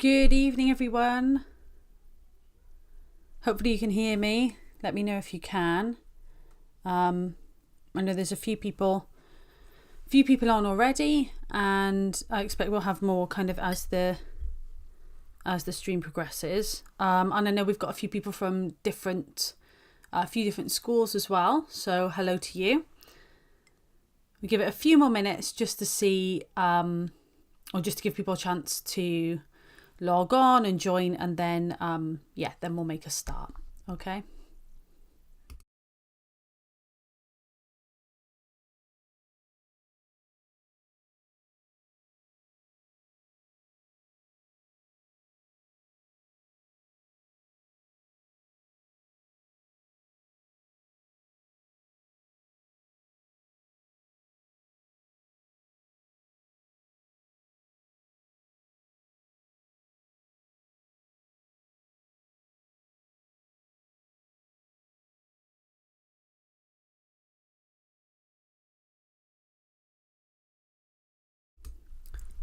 Good evening, everyone. Hopefully you can hear me. Let me know if you can. I know there's a few people on already, and I expect we'll have more kind of as the stream progresses. And I know we've got a few people from a few different schools as well. So hello to you. We give it a few more minutes just to see, or just to give people a chance to log on and join, and then then we'll make a start. Okay.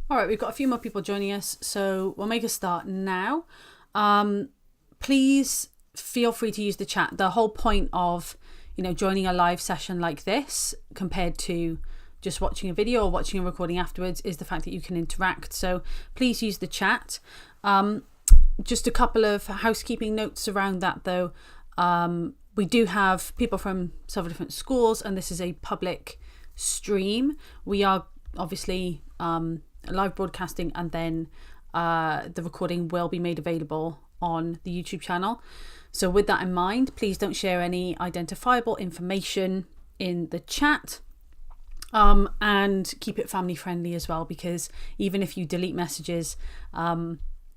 All right, we've got a few more people joining us, so we'll make a start now. Please feel free to use the chat. The whole point of, joining a live session like this compared to just watching a video or watching a recording afterwards is the fact that you can interact. So please use the chat. Just a couple of housekeeping notes around that though. We do have people from several different schools, and this is a public stream. We are obviously live broadcasting, and then the recording will be made available on the YouTube channel. So with that in mind, please don't share any identifiable information in the chat, and keep it family friendly as well, because even if you delete messages,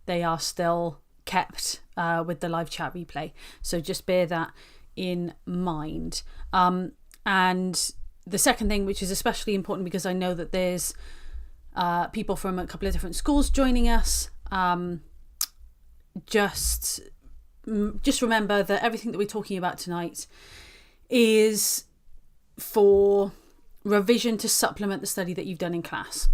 they are still kept with the live chat replay. So just bear that in mind. And the second thing, which is especially important because I know that there's people from a couple of different schools joining us, just remember that everything that we're talking about tonight is for revision to supplement the study that you've done in class.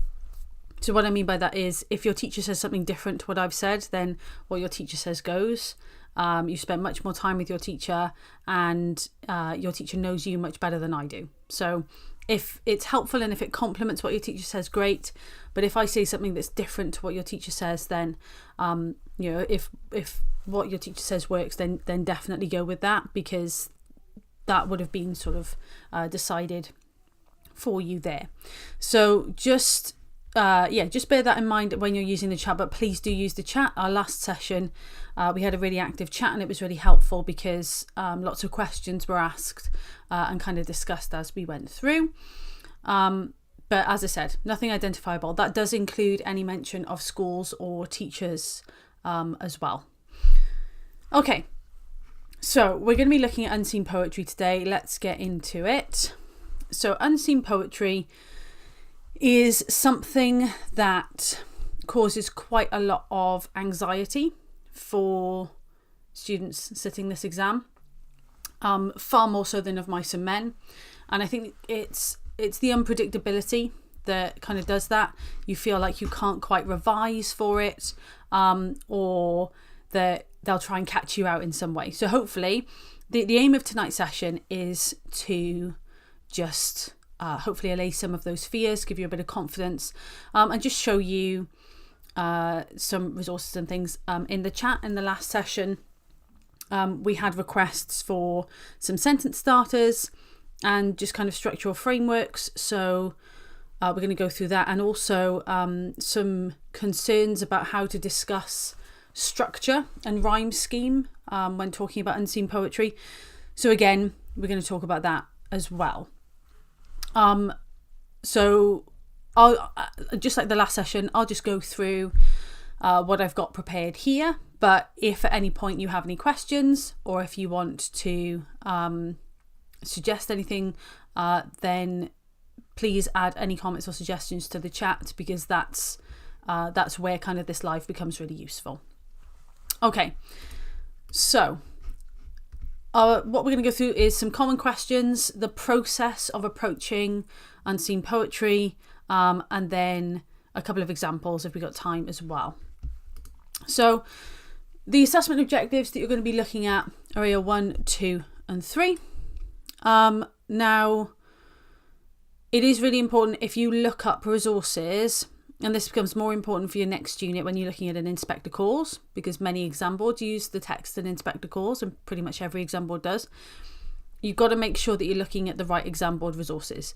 So what I mean by that is, if your teacher says something different to what I've said, then what your teacher says goes. You spend much more time with your teacher, and your teacher knows you much better than I do. So if it's helpful and if it complements what your teacher says, great. But if I say something that's different to what your teacher says, then if what your teacher says works, then definitely go with that, because that would have been sort of decided for you there. So just bear that in mind when you're using the chat, but please do use the chat. Our last session, we had a really active chat, and it was really helpful because lots of questions were asked and kind of discussed as we went through. But as I said, nothing identifiable. That does include any mention of schools or teachers as well. Okay, so we're going to be looking at unseen poetry today. Let's get into it. So unseen poetry is something that causes quite a lot of anxiety for students sitting this exam, far more so than of mice and men. And I think it's the unpredictability that kind of does that. You feel like you can't quite revise for it, or that they'll try and catch you out in some way. So hopefully the aim of tonight's session is to just hopefully allay some of those fears, give you a bit of confidence, and just show you some resources and things. In the chat in the last session, we had requests for some sentence starters and just kind of structural frameworks. So we're going to go through that, and also some concerns about how to discuss structure and rhyme scheme when talking about unseen poetry. So again, we're going to talk about that as well. So I'll just like the last session, I'll just go through what I've got prepared here. But if at any point you have any questions, or if you want to suggest anything, then please add any comments or suggestions to the chat, because that's where kind of this live becomes really useful. Okay, so what we're going to go through is some common questions, the process of approaching unseen poetry, and then a couple of examples if we've got time as well. So the assessment objectives that you're going to be looking at are AO1, 2 and 3. Now, it is really important if you look up resources, and this becomes more important for your next unit when you're looking at an inspector course, because many exam boards use the text in inspector course, and pretty much every exam board does. You've got to make sure that you're looking at the right exam board resources.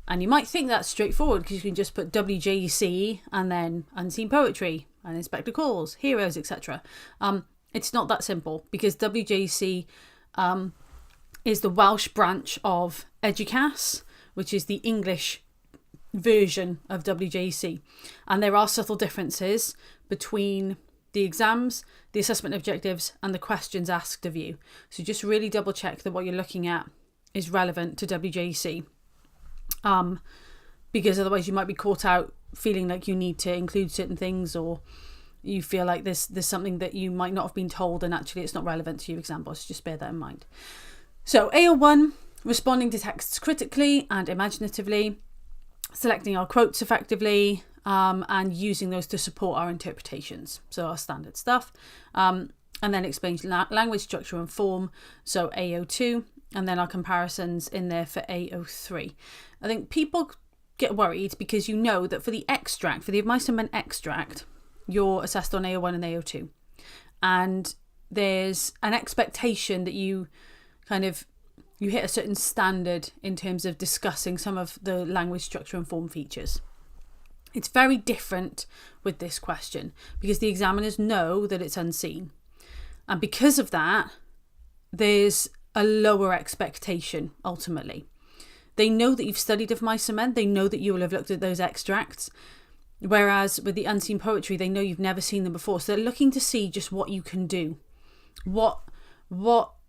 And you might think that's straightforward because you can just put WJEC and then unseen poetry and inspector calls, heroes, etc. It's not that simple, because WJEC is the Welsh branch of Litcast, which is the English version of WJEC. And there are subtle differences between the exams, the assessment objectives, and the questions asked of you. So just really double check that what you're looking at is relevant to WJEC. Because otherwise you might be caught out feeling like you need to include certain things, or you feel like there's something that you might not have been told and actually it's not relevant to your exam board. So just bear that in mind. So AO1, responding to texts critically and imaginatively, selecting our quotes effectively, and using those to support our interpretations. So our standard stuff. And then explain language, structure and form. So AO2, and then our comparisons in there for AO3. I think people get worried because you know that for the extract, for the advice and men extract, you're assessed on AO1 and AO2. And there's an expectation that you hit a certain standard in terms of discussing some of the language, structure and form features. It's very different with this question because the examiners know that it's unseen. And because of that, there's a lower expectation ultimately. They know that you've studied of mice and men. They know that you will have looked at those extracts. Whereas with the unseen poetry, they know you've never seen them before. So they're looking to see just what you can do. What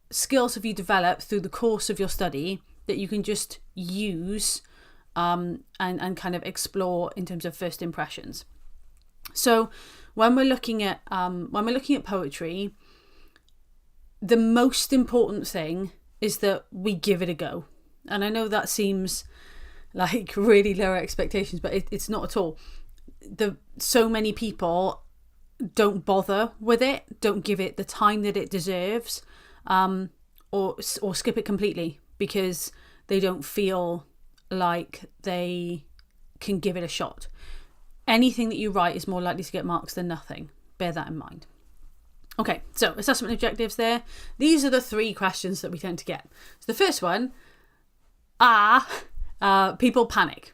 skills have you developed through the course of your study that you can just use and kind of explore in terms of first impressions. So when we're looking at poetry, the most important thing is that we give it a go. And I know that seems like really low expectations, but it's not at all. So many people don't bother with it, don't give it the time that it deserves, or skip it completely because they don't feel like they can give it a shot. Anything that you write is more likely to get marks than nothing. Bear that in mind. Okay, so assessment objectives there. These are the 3 questions that we tend to get. So the first one, people panic.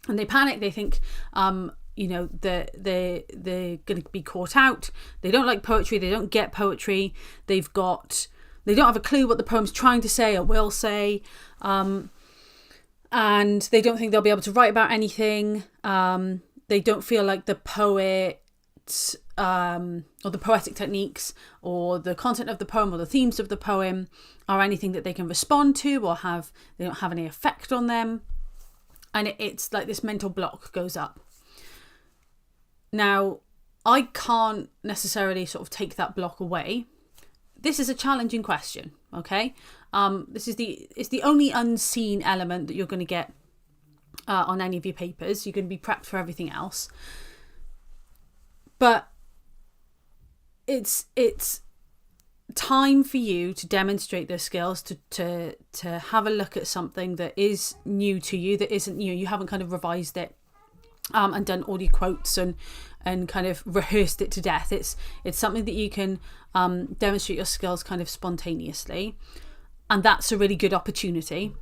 And they panic, they think, they're going to be caught out. They don't like poetry, they don't get poetry. They don't have a clue what the poem's trying to say or will say. And they don't think they'll be able to write about anything. They don't feel like the poet or the poetic techniques or the content of the poem or the themes of the poem are anything that they can respond to or they don't have any effect on them. And it's like this mental block goes up. Now, I can't necessarily sort of take that block away. This is a challenging question, okay? It's the only unseen element that you're going to get on any of your papers. You're going to be prepped for everything else. But it's time for you to demonstrate those skills, to have a look at something that is new to you, that isn't you haven't kind of revised it and done all your quotes and kind of rehearsed it to death. It's something that you can demonstrate your skills kind of spontaneously, and that's a really good opportunity.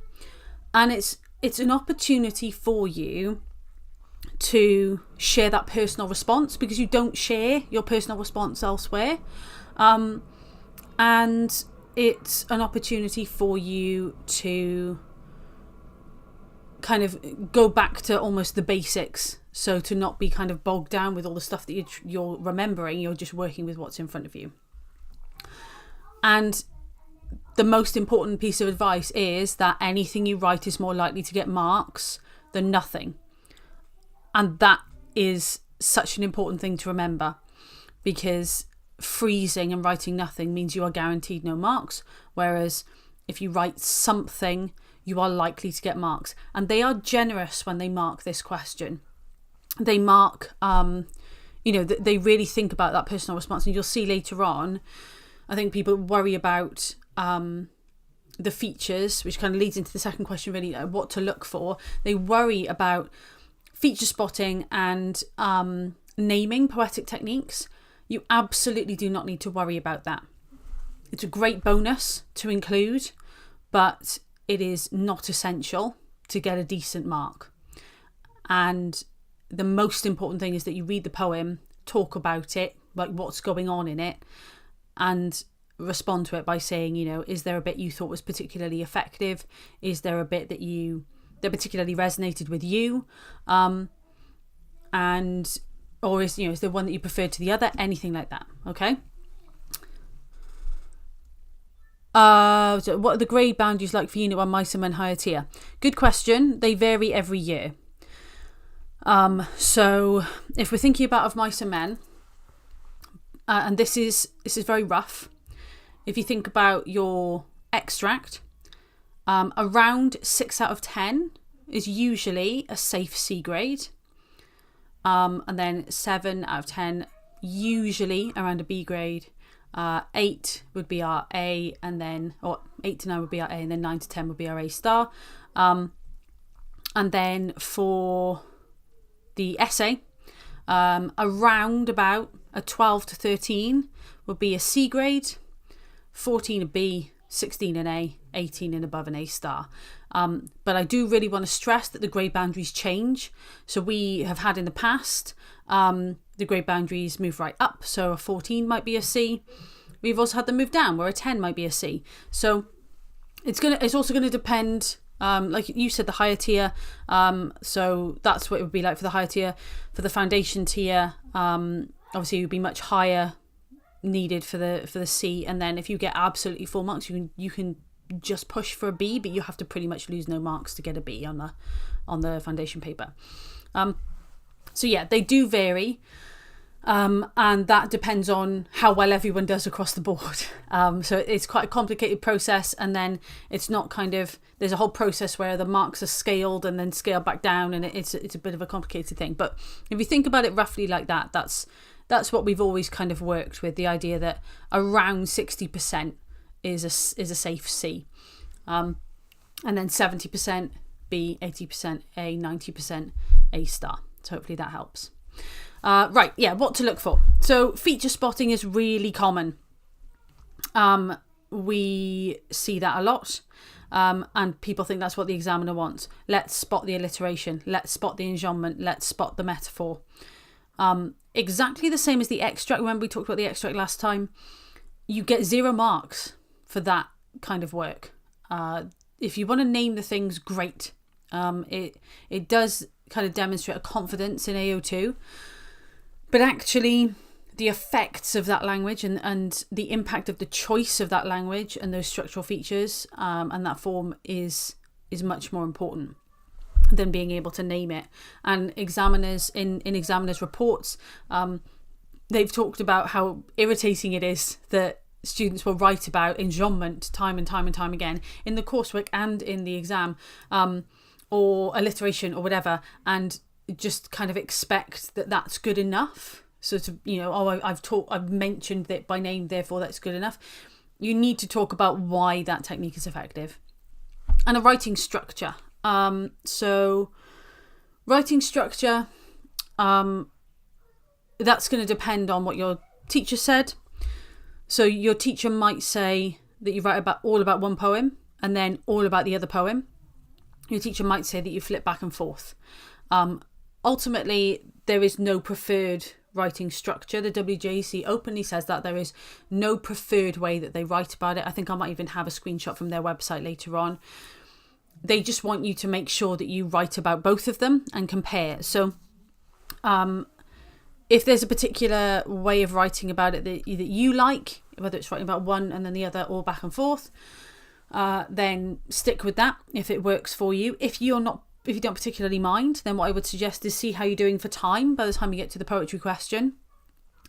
And it's an opportunity for you to share that personal response, because you don't share your personal response elsewhere. And it's an opportunity for you to kind of go back to almost the basics. So to not be kind of bogged down with all the stuff that you're remembering, you're just working with what's in front of you. And the most important piece of advice is that anything you write is more likely to get marks than nothing. And that is such an important thing to remember, because freezing and writing nothing means you are guaranteed no marks. Whereas if you write something, you are likely to get marks. And they are generous when they mark this question. They mark, that they really think about that personal response. And you'll see later on, I think people worry about the features, which kind of leads into the second question, really, what to look for. They worry about feature spotting and naming poetic techniques. You absolutely do not need to worry about that. It's a great bonus to include, but it is not essential to get a decent mark. And the most important thing is that you read the poem, talk about it, like what's going on in it, and respond to it by saying, is there a bit you thought was particularly effective? Is there a bit that particularly resonated with you? Or is there one that you preferred to the other? Anything like that. Okay. So what are the grade boundaries like for Unit 1 Mice and Men higher tier? Good question. They vary every year. So if we're thinking about of Mice and Men, and this is very rough. If you think about your extract, around 6 out of 10 is usually a safe C grade. And then 7 out of 10 usually around a B grade. 8 would be our A, and then, or 8 to 9 would be our A, and then 9 to 10 would be our A star. And then for the essay, around about a 12 to 13 would be a C grade, 14 a B, 16 an A, 18 and above an A star. But I do really want to stress that the grade boundaries change. So we have had in the past, the grade boundaries move right up. So a 14 might be a C. We've also had them move down, where a 10 might be a C. So it's also going to depend, like you said, the higher tier. So that's what it would be like for the higher tier. For the foundation tier, obviously it would be much higher needed for the C. And then if you get absolutely full marks, you can just push for a B, but you have to pretty much lose no marks to get a B on the foundation paper. So yeah, they do vary. And that depends on how well everyone does across the board. So it's quite a complicated process, and then it's not there's a whole process where the marks are scaled and then scaled back down, and it's a bit of a complicated thing. But if you think about it roughly like that, that's what we've always kind of worked with, the idea that around 60% is a safe C. And then 70% B, 80% A, 90% A star. So hopefully that helps. Right, yeah, what to look for. So feature spotting is really common. We see that a lot. And people think that's what the examiner wants. Let's spot the alliteration. Let's spot the enjambment. Let's spot the metaphor. Exactly the same as the extract. Remember we talked about the extract last time? You get 0 marks for that kind of work. If you want to name the things, great. It does kind of demonstrate a confidence in AO2. But actually, the effects of that language and the impact of the choice of that language and those structural features and that form is much more important than being able to name it. And examiners in examiners' reports, they've talked about how irritating it is that students will write about enjambment time and time and time again in the coursework and in the exam, or alliteration or whatever, and just kind of expect that that's good enough. So to, I've mentioned it by name, therefore that's good enough. You need to talk about why that technique is effective. And a writing structure. So writing structure, that's going to depend on what your teacher said. So your teacher might say that you write all about one poem and then all about the other poem. Your teacher might say that you flip back and forth. Ultimately, there is no preferred writing structure. The WJC openly says that there is no preferred way that they write about it. I think I might even have a screenshot from their website later on. They just want you to make sure that you write about both of them and compare. So if there's a particular way of writing about it that you like, whether it's writing about one and then the other or back and forth, then stick with that if it works for you. If you don't particularly mind, then what I would suggest is see how you're doing for time by the time you get to the poetry question.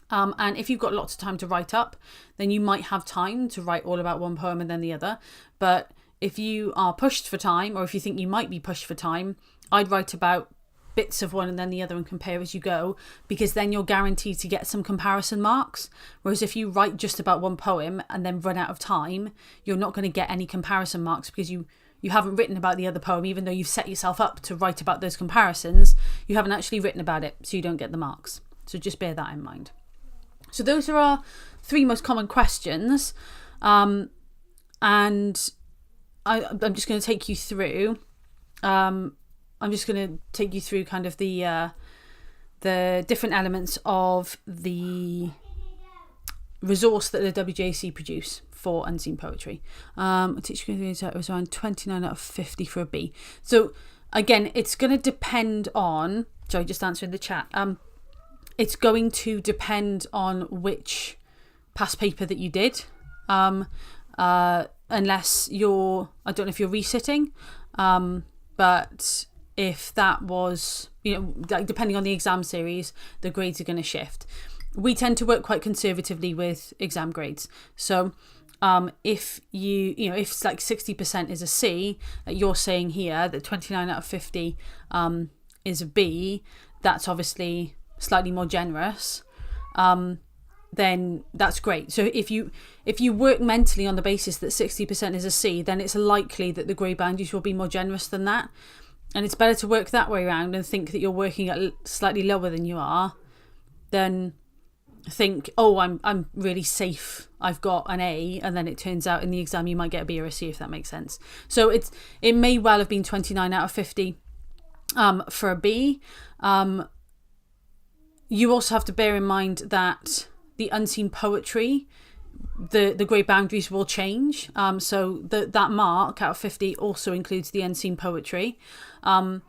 And if you've got lots of time to write up, then you might have time to write all about one poem and then the other. But if you are pushed for time, or if you think you might be pushed for time, I'd write about bits of one and then the other and compare as you go, because then you're guaranteed to get some comparison marks. Whereas if you write just about one poem and then run out of time, you're not going to get any comparison marks, because you haven't written about the other poem. Even though you've set yourself up to write about those comparisons, you haven't actually written about it, so you don't get the marks. So just bear that in mind. So those are our 3 most common questions, and I'm just going to take you through kind of the different elements of the resource that the WJC produce for unseen poetry. It was around 29 out of 50 for a B. So again, it's going to depend on, sorry, just answering the chat. It's going to depend on which past paper that you did. Unless you're, I don't know if you're resitting, but if that was, like depending on the exam series, the grades are going to shift. We tend to work quite conservatively with exam grades. So if if it's like 60% is a C, you're saying here that 29 out of 50 is a B, that's obviously slightly more generous. Then that's great. So if you work mentally on the basis that 60% is a C, then it's likely that the grade boundaries will be more generous than that. And it's better to work that way around and think that you're working at slightly lower than you are, than think, oh, I'm really safe, I've got an A, and then it turns out in the exam you might get a B or a C, if that makes sense. So it may well have been 29 out of 50 for a B. You also have to bear in mind that the unseen poetry, the grade boundaries will change. So that mark out of 50 also includes the unseen poetry. And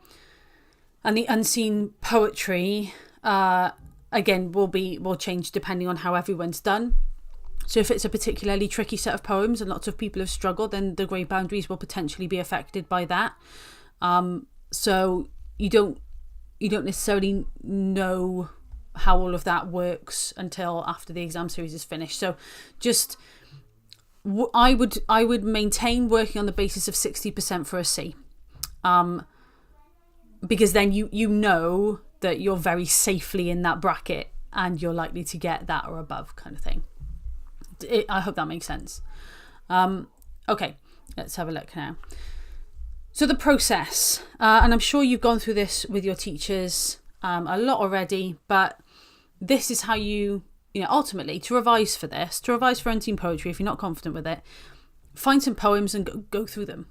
the unseen poetry, again, will change depending on how everyone's done. So if it's a particularly tricky set of poems and lots of people have struggled, then the grade boundaries will potentially be affected by that. So you don't necessarily know how all of that works until after the exam series is finished. So just I would maintain working on the basis of 60% for a C, because then you know that you're very safely in that bracket and you're likely to get that or above, kind of thing. I hope that makes sense. Okay, let's have a look now. So the process, and I'm sure you've gone through this with your teachers a lot already, but this is how you ultimately, to revise for unseen poetry, if you're not confident with it, find some poems and go through them.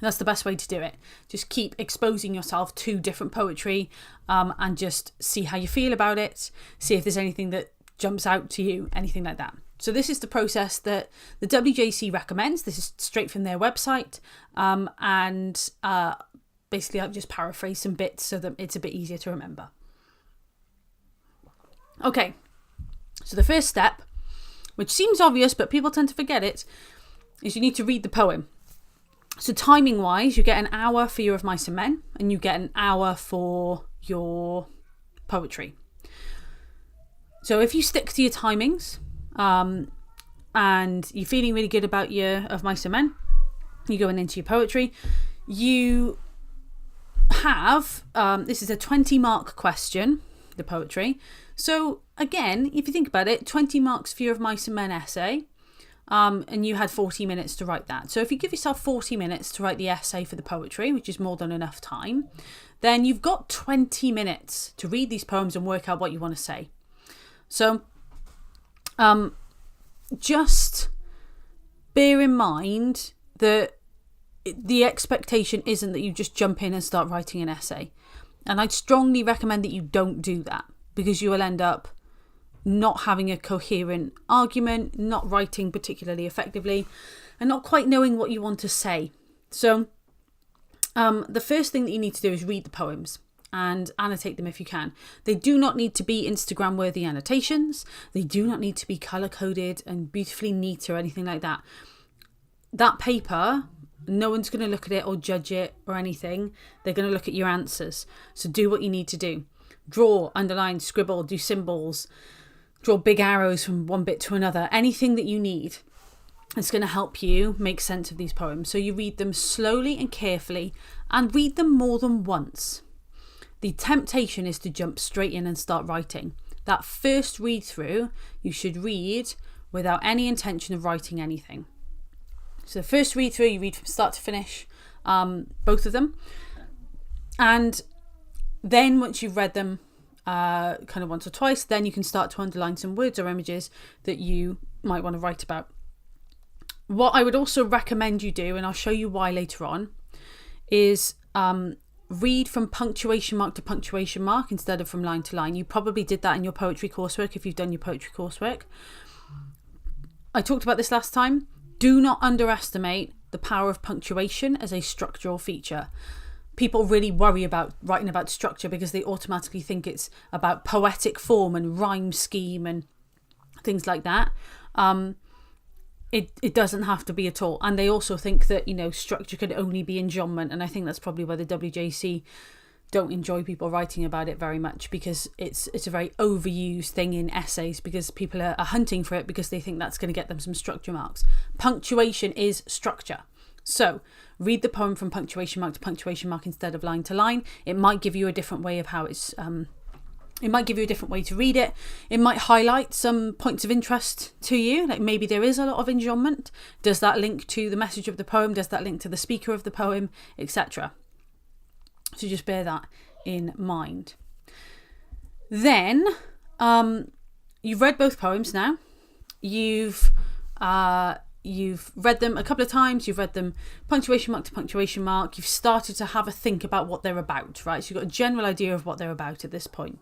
That's the best way to do it. Just keep exposing yourself to different poetry, and just see how you feel about it, see if there's anything that jumps out to you, anything like that. So this is the process that the WJC recommends. This is straight from their website, and basically I've just paraphrased some bits so that it's a bit easier to remember. Okay, so the first step, which seems obvious but people tend to forget it, is you need to read the poem. So timing wise, you get an hour for your Of Mice and Men, and you get an hour for your poetry. So if you stick to your timings, and you're feeling really good about your Of Mice and Men, you're going into your poetry, you have, this is a 20 mark question, the poetry. So again, if you think about it, 20 marks for your Of Mice and Men essay, and you had 40 minutes to write that. So if you give yourself 40 minutes to write the essay for the poetry, which is more than enough time, then you've got 20 minutes to read these poems and work out what you want to say. So just bear in mind that the expectation isn't that you just jump in and start writing an essay. And I'd strongly recommend that you don't do that, because you will end up not having a coherent argument, not writing particularly effectively, and not quite knowing what you want to say. So the first thing that you need to do is read the poems and annotate them if you can. They do not need to be Instagram worthy annotations. They do not need to be color coded and beautifully neat or anything like that. That paper, no one's going to look at it or judge it or anything. They're going to look at your answers. So do what you need to do. Draw, underline, scribble, do symbols, draw big arrows from one bit to another. Anything that you need is going to help you make sense of these poems. So you read them slowly and carefully, and read them more than once. the temptation is to jump straight in and start writing. That first read through, you should read without any intention of writing anything. So the first read through, you read from start to finish, both of them. And then once you've read them kind of once or twice, then you can start to underline some words or images that you might want to write about. What I would also recommend you do, and I'll show you why later on, is read from punctuation mark to punctuation mark instead of from line to line. You probably did that in your poetry coursework if you've done your poetry coursework. I talked about this last time. Do not underestimate the power of punctuation as a structural feature. People really worry about writing about structure because they automatically think it's about poetic form and rhyme scheme and things like that. It doesn't have to be at all. And they also think that, structure could only be enjambment. And I think that's probably why the WJC don't enjoy people writing about it very much, because it's a very overused thing in essays because people are hunting for it because they think that's going to get them some structure marks. Punctuation is structure. So read the poem from punctuation mark to punctuation mark instead of line to line. It might give you a different way of how it's... It might give you a different way to read it. It might highlight some points of interest to you. Like maybe there is a lot of enjambment. Does that link to the message of the poem? Does that link to the speaker of the poem, etc.? So just bear that in mind. Then you've read both poems now. You've read them a couple of times. You've read them punctuation mark to punctuation mark. You've started to have a think about what they're about, right? So you've got a general idea of what they're about at this point.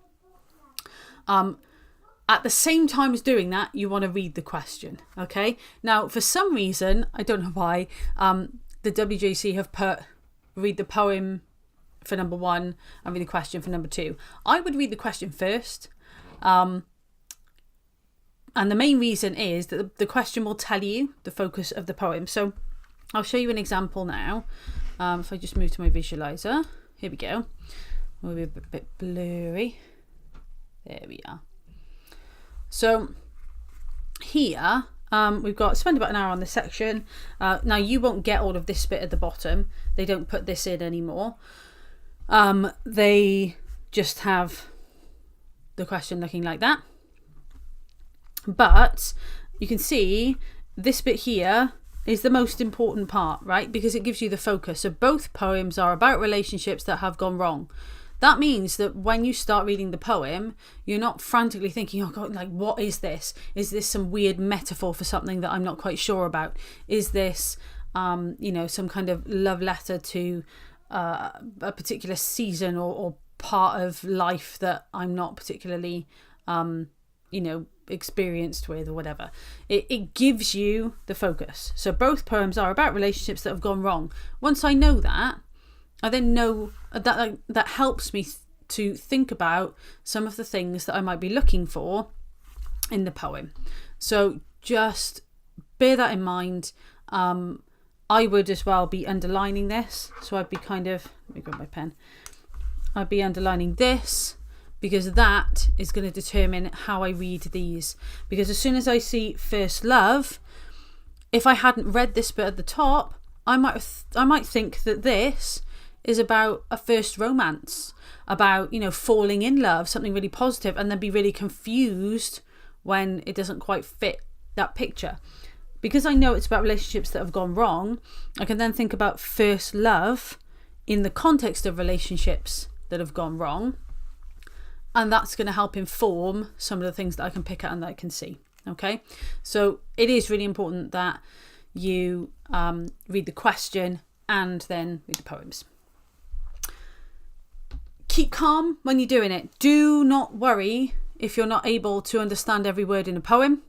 At the same time as doing that, you want to read the question. Okay. Now, for some reason, I don't know why, the WJC have put read the poem for number 1 and read the question for number 2. I would read the question first. And the main reason is that the question will tell you the focus of the poem. So I'll show you an example now. If I just move to my visualizer, here we go. We'll be a bit blurry. There we are. So here we've got spend about an hour on this section. Now you won't get all of this bit at the bottom. They don't put this in anymore. They just have the question looking like that. But you can see this bit here is the most important part, right? Because it gives you the focus. So both poems are about relationships that have gone wrong. That means that when you start reading the poem, you're not frantically thinking, oh God, like, what is this? Is this some weird metaphor for something that I'm not quite sure about? Is this, some kind of love letter to a particular season or part of life that I'm not particularly, experienced with or whatever? It gives you the focus. So both poems are about relationships that have gone wrong. Once I know that, I then know that helps me to think about some of the things that I might be looking for in the poem. So just bear that in mind. I would as well be underlining this. So I'd be let me grab my pen. I'd be underlining this because that is going to determine how I read these. Because as soon as I see first love, if I hadn't read this bit at the top, I might think that this is about a first romance, about, falling in love, something really positive, and then be really confused when it doesn't quite fit that picture. Because I know it's about relationships that have gone wrong, I can then think about first love in the context of relationships that have gone wrong. And that's going to help inform some of the things that I can pick out and that I can see. Okay. So it is really important that you read the question and then read the poems. Keep calm when you're doing it. Do not worry if you're not able to understand every word in a poem.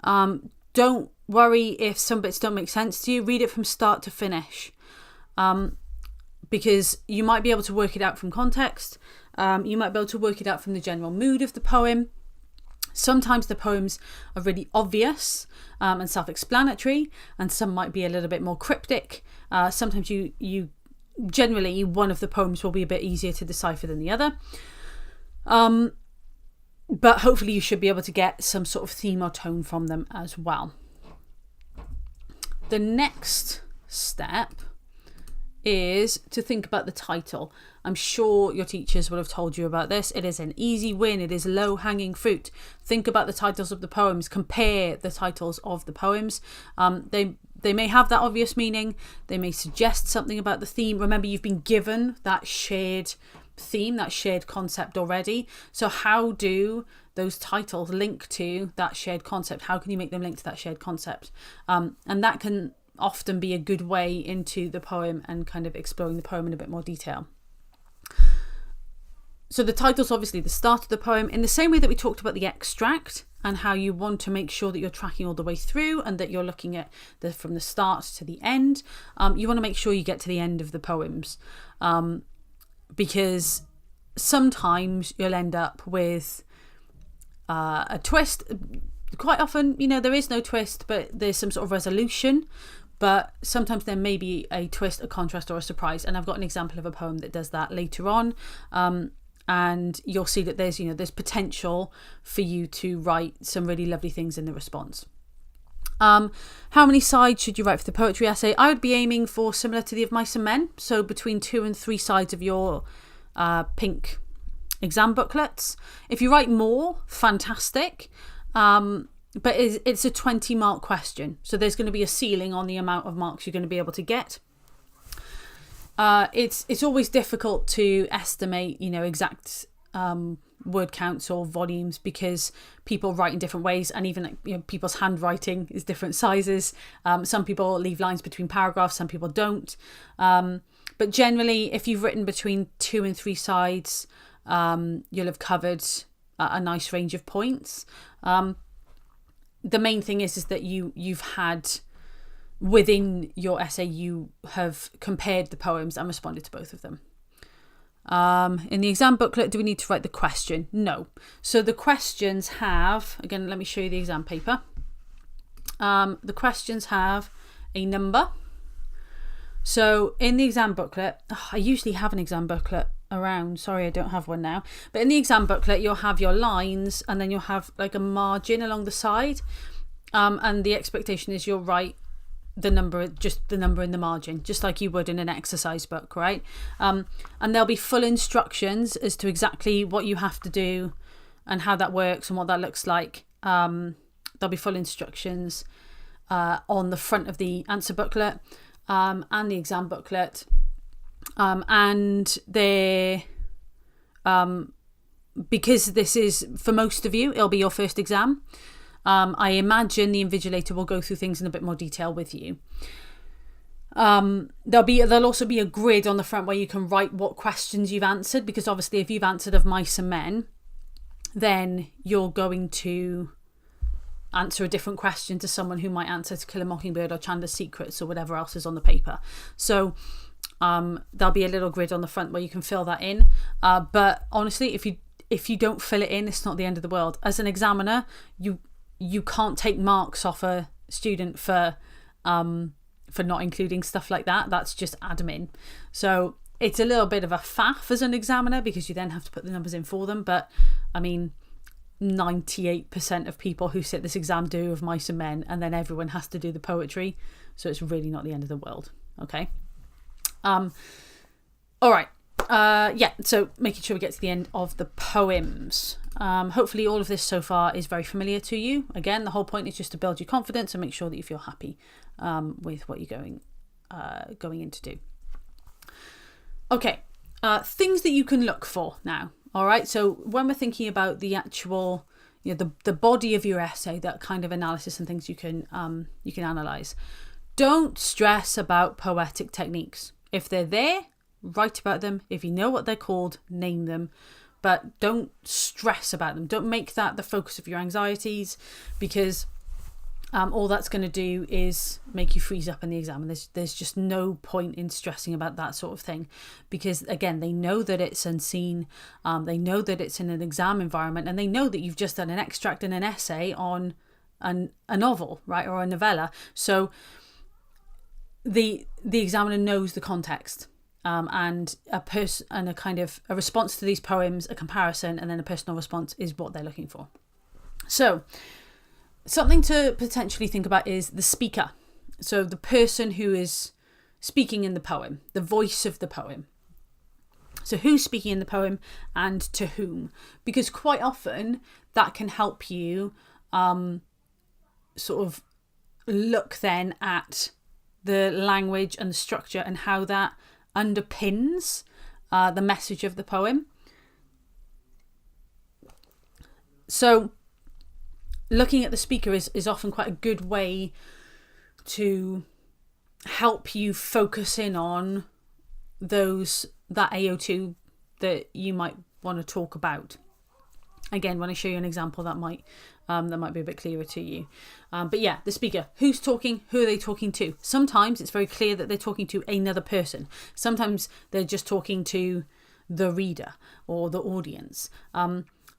Don't worry if some bits don't make sense to you. Read it from start to finish. Because you might be able to work it out from context. You might be able to work it out from the general mood of the poem. Sometimes the poems are really obvious and self-explanatory, and some might be a little bit more cryptic. Sometimes you generally one of the poems will be a bit easier to decipher than the other. But hopefully you should be able to get some sort of theme or tone from them as well. The next step is to think about the title. I'm sure your teachers will have told you about this. It is an easy win. It is low-hanging fruit. Think about the titles of the poems. Compare the titles of the poems. They may have that obvious meaning. They may suggest something about the theme. Remember, you've been given that shared theme, that shared concept already. So how do those titles link to that shared concept? How can you make them link to that shared concept? And that can often be a good way into the poem and kind of exploring the poem in a bit more detail. So the title's obviously the start of the poem, in the same way that we talked about the extract and how you want to make sure that you're tracking all the way through and that you're looking at from the start to the end. You want to make sure you get to the end of the poems, because sometimes you'll end up with a twist. Quite often, there is no twist, but there's some sort of resolution. But sometimes there may be a twist, a contrast, or a surprise. And I've got an example of a poem that does that later on. And you'll see that there's potential for you to write some really lovely things in the response. How many sides should you write for the poetry essay? I would be aiming for similar to the of Mice and Men. So between 2 and 3 sides of your pink exam booklets. If you write more, fantastic. But it's a 20-mark question. So there's going to be a ceiling on the amount of marks you're going to be able to get. It's always difficult to estimate, exact word counts or volumes, because people write in different ways, and even people's handwriting is different sizes. Some people leave lines between paragraphs, some people don't. But generally, if you've written between 2 and 3 sides, you'll have covered a nice range of points. The main thing is that you've had, within your essay, you have compared the poems and responded to both of them. In the exam booklet, do we need to write the question? No. So the questions have, again, let me show you the exam paper. The questions have a number. So in the exam booklet, I usually have an exam booklet around. Sorry, I don't have one now. But in the exam booklet, you'll have your lines, and then you'll have like a margin along the side. And the expectation is you'll write the number, just the number in the margin, just like you would in an exercise book, right? And there'll be full instructions as to exactly what you have to do and how that works and what that looks like. There'll be full instructions on the front of the answer booklet and the exam booklet. And they're, because this is, for most of you, it'll be your first exam. I imagine the invigilator will go through things in a bit more detail with you. There'll also be a grid on the front where you can write what questions you've answered, because obviously if you've answered of Mice and Men, then you're going to answer a different question to someone who might answer To Kill a Mockingbird or Chandler's Secrets or whatever else is on the paper. So there'll be a little grid on the front where you can fill that in. But honestly, if you don't fill it in, it's not the end of the world. As an examiner, you can't take marks off a student for not including stuff like that. That's just admin. So it's a little bit of a faff as an examiner, because you then have to put the numbers in for them. But I mean, 98% of people who sit this exam do of Mice and Men, and then everyone has to do the poetry. So it's really not the end of the world. Okay. All right. So making sure we get to the end of the poems. Hopefully all of this so far is very familiar to you. Again, the whole point is just to build your confidence and make sure that you feel happy with what you're going in to do. Okay, things that you can look for now. All right, so when we're thinking about the actual, the body of your essay, that kind of analysis and things you can analyze. Don't stress about poetic techniques. If they're there, write about them. If you know what they're called, name them. But don't stress about them. Don't make that the focus of your anxieties, because all that's going to do is make you freeze up in the exam. And there's just no point in stressing about that sort of thing, because again, they know that it's unseen. They know that it's in an exam environment, and they know that you've just done an extract and an essay on a novel, right, or a novella. So the examiner knows the context. And a kind of a response to these poems, a comparison, and then a personal response is what they're looking for. So something to potentially think about is the speaker. So the person who is speaking in the poem, the voice of the poem. So who's speaking in the poem and to whom? Because quite often that can help you sort of look then at the language and the structure and how that underpins the message of the poem. So looking at the speaker is often quite a good way to help you focus in on that AO2 that you might want to talk about. Again, when I show you an example, that might be a bit clearer to you. But yeah, the speaker, who's talking, who are they talking to? Sometimes it's very clear that they're talking to another person. Sometimes they're just talking to the reader or the audience.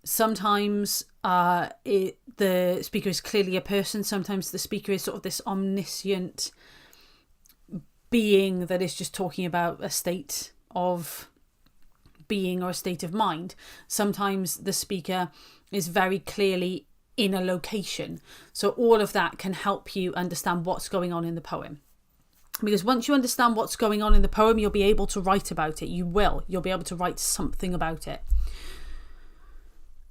Sometimes the speaker is clearly a person. Sometimes the speaker is sort of this omniscient being that is just talking about a state of being or a state of mind. Sometimes the speaker is very clearly in a location. So all of that can help you understand what's going on in the poem. Because once you understand what's going on in the poem, you'll be able to write about it. You'll be able to write something about it.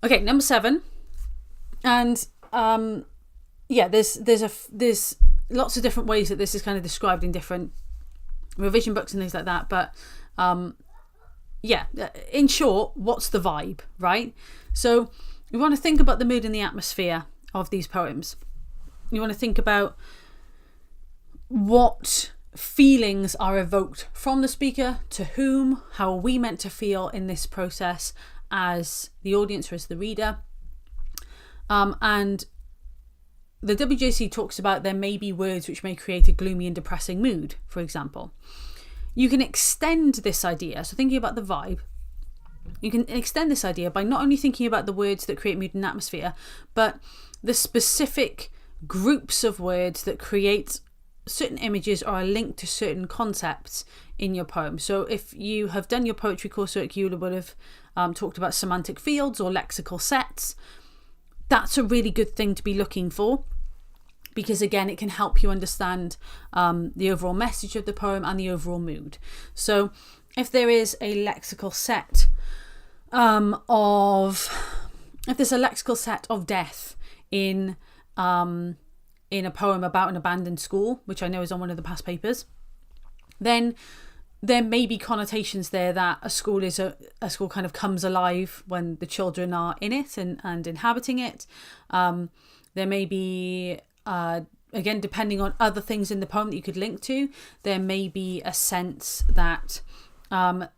Okay, number 7. And there's lots of different ways that this is kind of described in different revision books and things like that. But in short, what's the vibe, right? So you want to think about the mood and the atmosphere of these poems. You want to think about what feelings are evoked from the speaker, to whom, how are we meant to feel in this process as the audience or as the reader. And the WJC talks about there may be words which may create a gloomy and depressing mood, for example. You can extend this idea, so thinking about the vibe, you can extend this idea by not only thinking about the words that create mood and atmosphere, but the specific groups of words that create certain images or are linked to certain concepts in your poem. So if you have done your poetry coursework, you would have talked about semantic fields or lexical sets. That's a really good thing to be looking for, because again, it can help you understand the overall message of the poem and the overall mood. So if there is a lexical set of death in a poem about an abandoned school, which I know is on one of the past papers, then there may be connotations there that a school kind of comes alive when the children are in it and inhabiting it. There may be, again, depending on other things in the poem that you could link to, there may be a sense that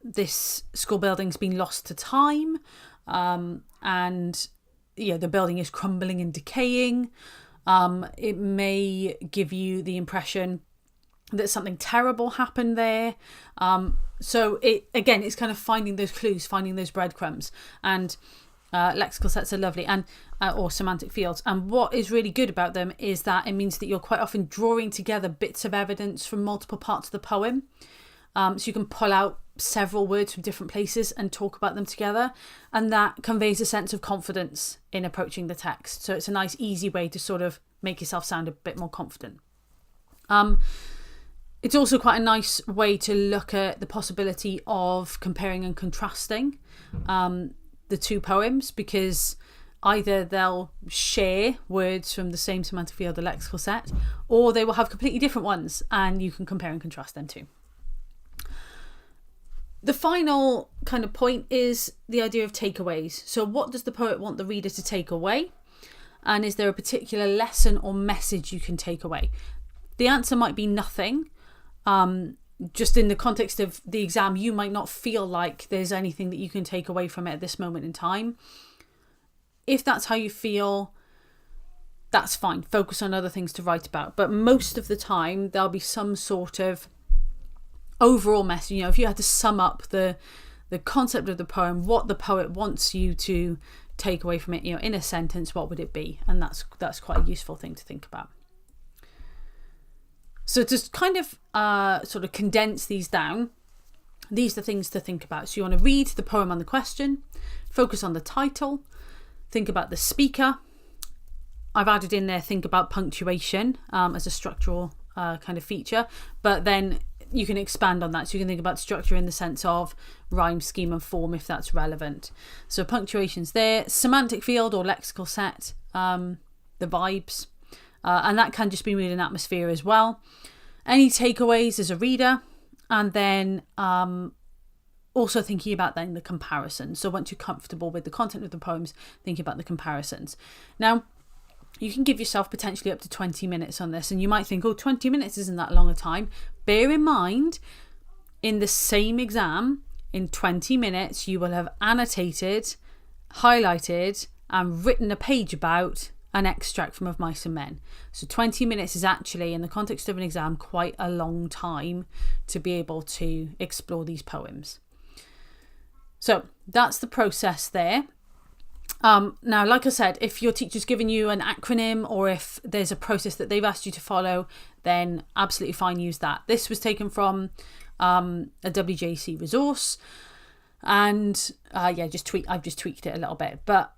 this school building's been lost to time, and the building is crumbling and decaying. It may give you the impression that something terrible happened there. So it's kind of finding those clues, finding those breadcrumbs, and lexical sets are lovely, and or semantic fields. And what is really good about them is that it means that you're quite often drawing together bits of evidence from multiple parts of the poem. So you can pull out several words from different places and talk about them together, and that conveys a sense of confidence in approaching the text. So it's a nice, easy way to sort of make yourself sound a bit more confident. It's also quite a nice way to look at the possibility of comparing and contrasting the two poems, because either they'll share words from the same semantic field or lexical set, or they will have completely different ones, and you can compare and contrast them too. The final kind of point is the idea of takeaways. So what does the poet want the reader to take away? And is there a particular lesson or message you can take away? The answer might be nothing. Just in the context of the exam, you might not feel like there's anything that you can take away from it at this moment in time. If that's how you feel, that's fine. Focus on other things to write about. But most of the time, there'll be some sort of overall message. If you had to sum up the concept of the poem, what the poet wants you to take away from it, in a sentence, what would it be? And that's quite a useful thing to think about. So to kind of sort of condense these down, these are the things to think about. So you want to read the poem on the question, focus on the title, think about the speaker. I've added in there, think about punctuation as a structural kind of feature, but then you can expand on that. So you can think about structure in the sense of rhyme, scheme and form, if that's relevant. So punctuation's there. Semantic field or lexical set, the vibes. And that can just be mood and atmosphere as well. Any takeaways as a reader. And then also thinking about then the comparison. So once you're comfortable with the content of the poems, thinking about the comparisons. Now, you can give yourself potentially up to 20 minutes on this. And you might think, 20 minutes isn't that long a time. Bear in mind, in the same exam, in 20 minutes, you will have annotated, highlighted, and written a page about an extract from Of Mice and Men. So 20 minutes is actually, in the context of an exam, quite a long time to be able to explore these poems. So that's the process there. Now, like I said, if your teacher's given you an acronym or if there's a process that they've asked you to follow, then absolutely fine, use that. This was taken from a WJC resource, and I've just tweaked it a little bit. But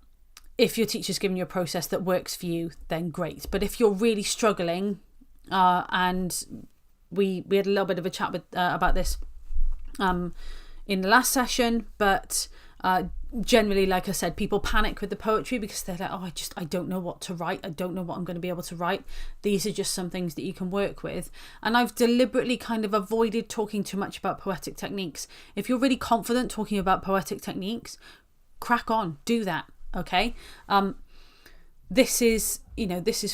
if your teacher's given you a process that works for you, then great. But if you're really struggling, and we had a little bit of a chat about this in the last session, but generally, like I said, people panic with the poetry because they're like, I don't know what to write. I don't know what I'm going to be able to write. These are just some things that you can work with. And I've deliberately kind of avoided talking too much about poetic techniques. If you're really confident talking about poetic techniques, crack on, do that. Okay. This is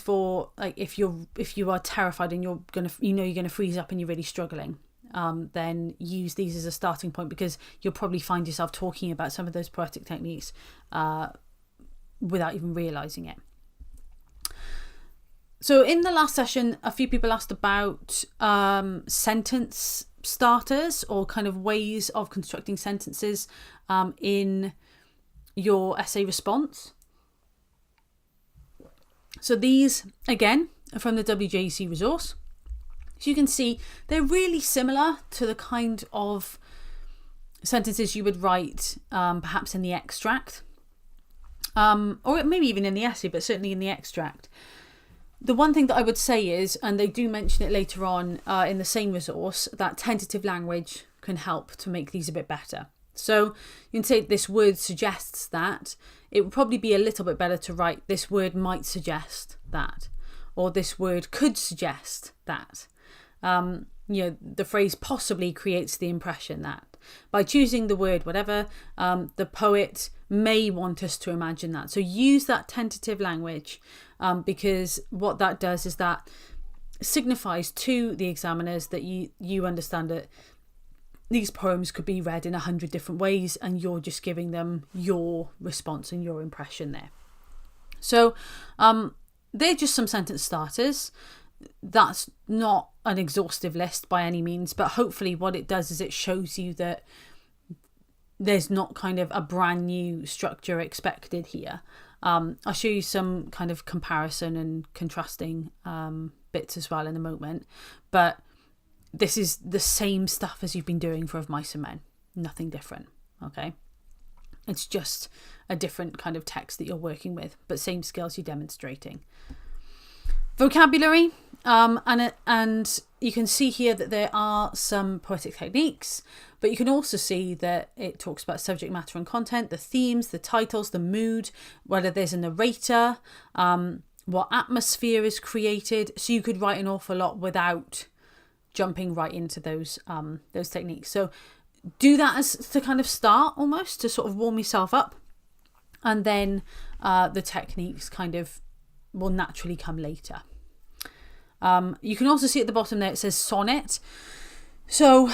for like, if you are terrified and you're going to freeze up and you're really struggling. Then use these as a starting point, because you'll probably find yourself talking about some of those poetic techniques without even realising it. So in the last session, a few people asked about sentence starters or kind of ways of constructing sentences in your essay response. So these, again, are from the WJC resource. So you can see they're really similar to the kind of sentences you would write perhaps in the extract, or maybe even in the essay, but certainly in the extract. The one thing that I would say is, and they do mention it later on in the same resource, that tentative language can help to make these a bit better. So you can say this word suggests that. It would probably be a little bit better to write this word might suggest that, or this word could suggest that. The phrase possibly creates the impression that. By choosing the word whatever, the poet may want us to imagine that. So use that tentative language, because what that does is that signifies to the examiners that you understand that these poems could be read in 100 different ways, and you're just giving them your response and your impression there. So they're just some sentence starters. That's not an exhaustive list by any means, but hopefully what it does is it shows you that there's not kind of a brand new structure expected here. I'll show you some kind of comparison and contrasting bits as well in a moment, but this is the same stuff as you've been doing for Of Mice and Men, nothing different. Okay, it's just a different kind of text that you're working with, but same skills you're demonstrating. Vocabulary, and you can see here that there are some poetic techniques, but you can also see that it talks about subject matter and content, the themes, the titles, the mood, whether there's a narrator, what atmosphere is created. So you could write an awful lot without jumping right into those techniques. So do that as to kind of start, almost to sort of warm yourself up, and then the techniques kind of will naturally come later. You can also see at the bottom there it says sonnet. So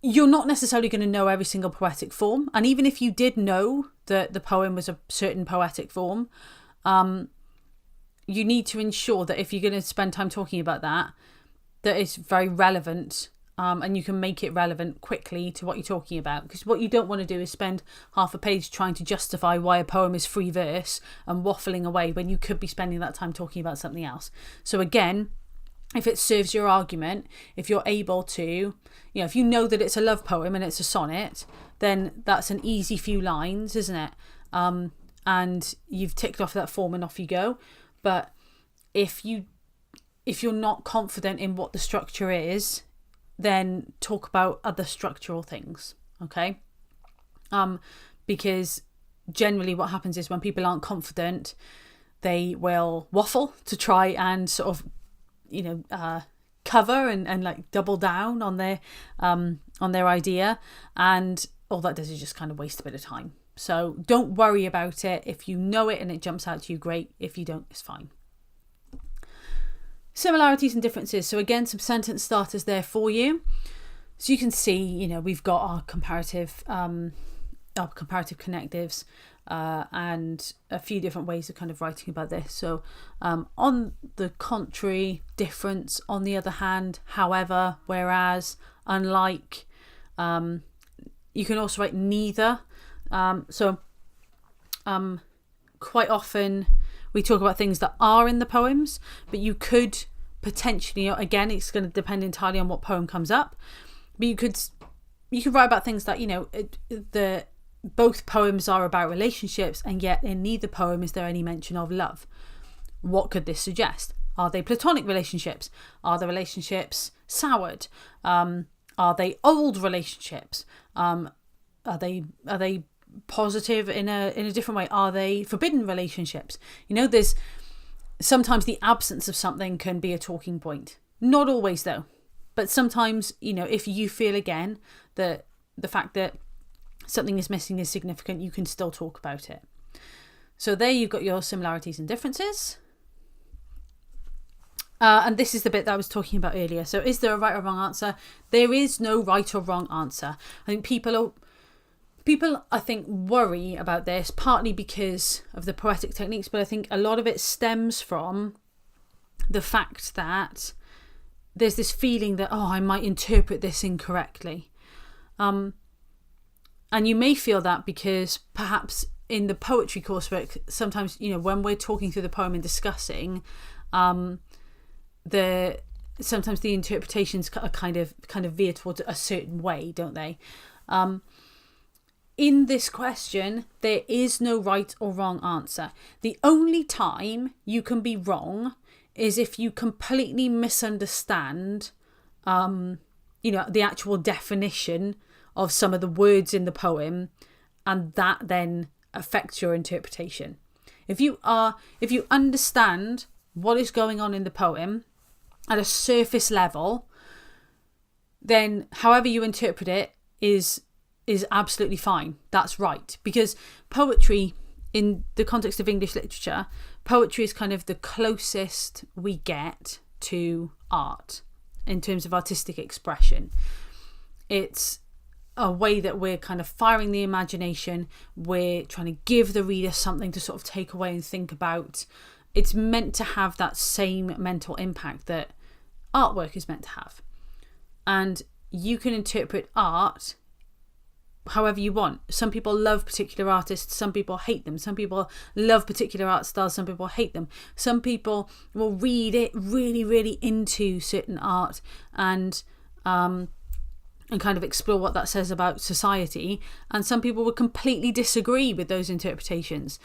you're not necessarily going to know every single poetic form, and even if you did know that the poem was a certain poetic form, you need to ensure that if you're going to spend time talking about that it's very relevant, and you can make it relevant quickly to what you're talking about. Because what you don't want to do is spend half a page trying to justify why a poem is free verse and waffling away when you could be spending that time talking about something else. So again, if it serves your argument, if you're able to, if you know that it's a love poem and it's a sonnet, then that's an easy few lines, isn't it? And you've ticked off that form and off you go. But if you're not confident in what the structure is, then talk about other structural things. Okay. Because generally what happens is when people aren't confident, they will waffle to try and sort of, cover and like double down on their idea, and all that does is just kind of waste a bit of time. So don't worry about it. If you know it and it jumps out to you, great. If you don't, it's fine. Similarities and differences. So again, some sentence starters there for you. So you can see, we've got our comparative connectives, and a few different ways of kind of writing about this. So on the contrary, difference; on the other hand, however, whereas, unlike. You can also write neither. Quite often we talk about things that are in the poems, but you could potentially, again, it's going to depend entirely on what poem comes up, but you could write about things that, both poems are about relationships, and yet in neither poem is there any mention of love. What could this suggest? Are they platonic relationships? Are the relationships soured? Are they old relationships? Are they positive in a different way? Are they forbidden relationships? There's sometimes the absence of something can be a talking point. Not always though, but sometimes, if you feel again that the fact that something is missing is significant, you can still talk about it. So there you've got your similarities and differences. And this is the bit that I was talking about earlier. So is there a right or wrong answer? There is no right or wrong answer. I think people I think worry about this partly because of the poetic techniques, but I think a lot of it stems from the fact that there's this feeling that, I might interpret this incorrectly. And you may feel that because perhaps in the poetry coursework, sometimes, when we're talking through the poem and discussing, sometimes the interpretations are kind of veer towards a certain way, don't they? In this question, there is no right or wrong answer. The only time you can be wrong is if you completely misunderstand, the actual definition of some of the words in the poem, and that then affects your interpretation. If you understand what is going on in the poem at a surface level, then however you interpret it is absolutely fine. That's right. Because poetry, in the context of English literature, poetry is kind of the closest we get to art in terms of artistic expression. It's a way that we're kind of firing the imagination. We're trying to give the reader something to sort of take away and think about. It's meant to have that same mental impact that artwork is meant to have. And you can interpret art however you want. Some people love particular artists, some people hate them. Some people love particular art styles, some people hate them. Some people will read it really, really into certain art and kind of explore what that says about society. And some people will completely disagree with those interpretations.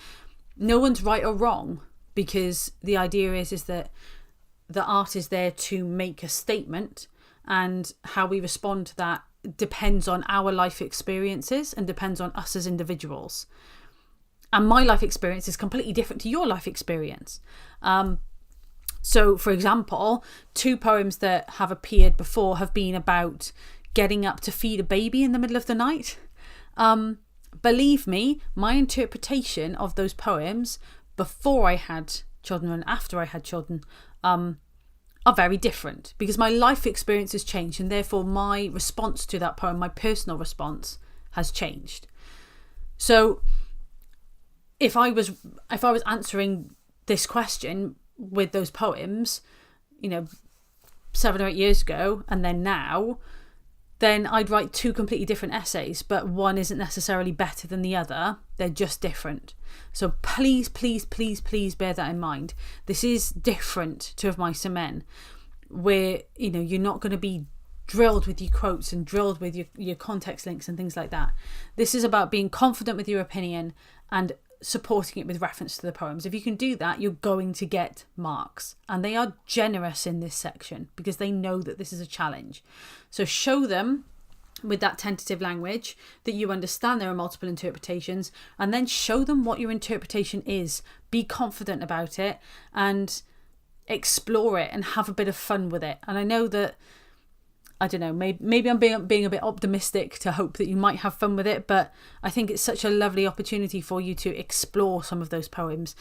No one's right or wrong, because the idea is that the art is there to make a statement, and how we respond to that depends on our life experiences and depends on us as individuals. And my life experience is completely different to your life experience. So, for example, 2 poems that have appeared before have been about getting up to feed a baby in the middle of the night. Believe me, my interpretation of those poems before I had children and after I had children are very different, because my life experience has changed, and therefore my response to that poem, my personal response, has changed. So if I was answering this question with those poems, 7 or 8 years ago, and then now, then I'd write 2 completely different essays, but one isn't necessarily better than the other. They're just different. So please, please, please, please bear that in mind. This is different to Of Mice and Men, where, you're not going to be drilled with your quotes and drilled with your context links and things like that. This is about being confident with your opinion and supporting it with reference to the poems. If you can do that, you're going to get marks. And they are generous in this section because they know that this is a challenge. So show them with that tentative language that you understand there are multiple interpretations, and then show them what your interpretation is. Be confident about it and explore it and have a bit of fun with it. And I know that, I don't know, maybe I'm being a bit optimistic to hope that you might have fun with it, but I think it's such a lovely opportunity for you to explore some of those poems.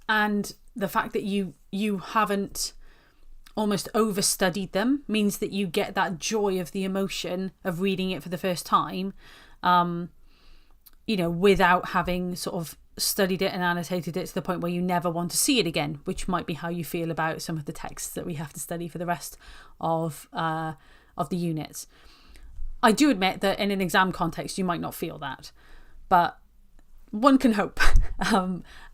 And the fact that you haven't almost overstudied them means that you get that joy of the emotion of reading it for the first time, without having sort of studied it and annotated it to the point where you never want to see it again, which might be how you feel about some of the texts that we have to study for the rest of the units. I do admit that in an exam context you might not feel that, but one can hope.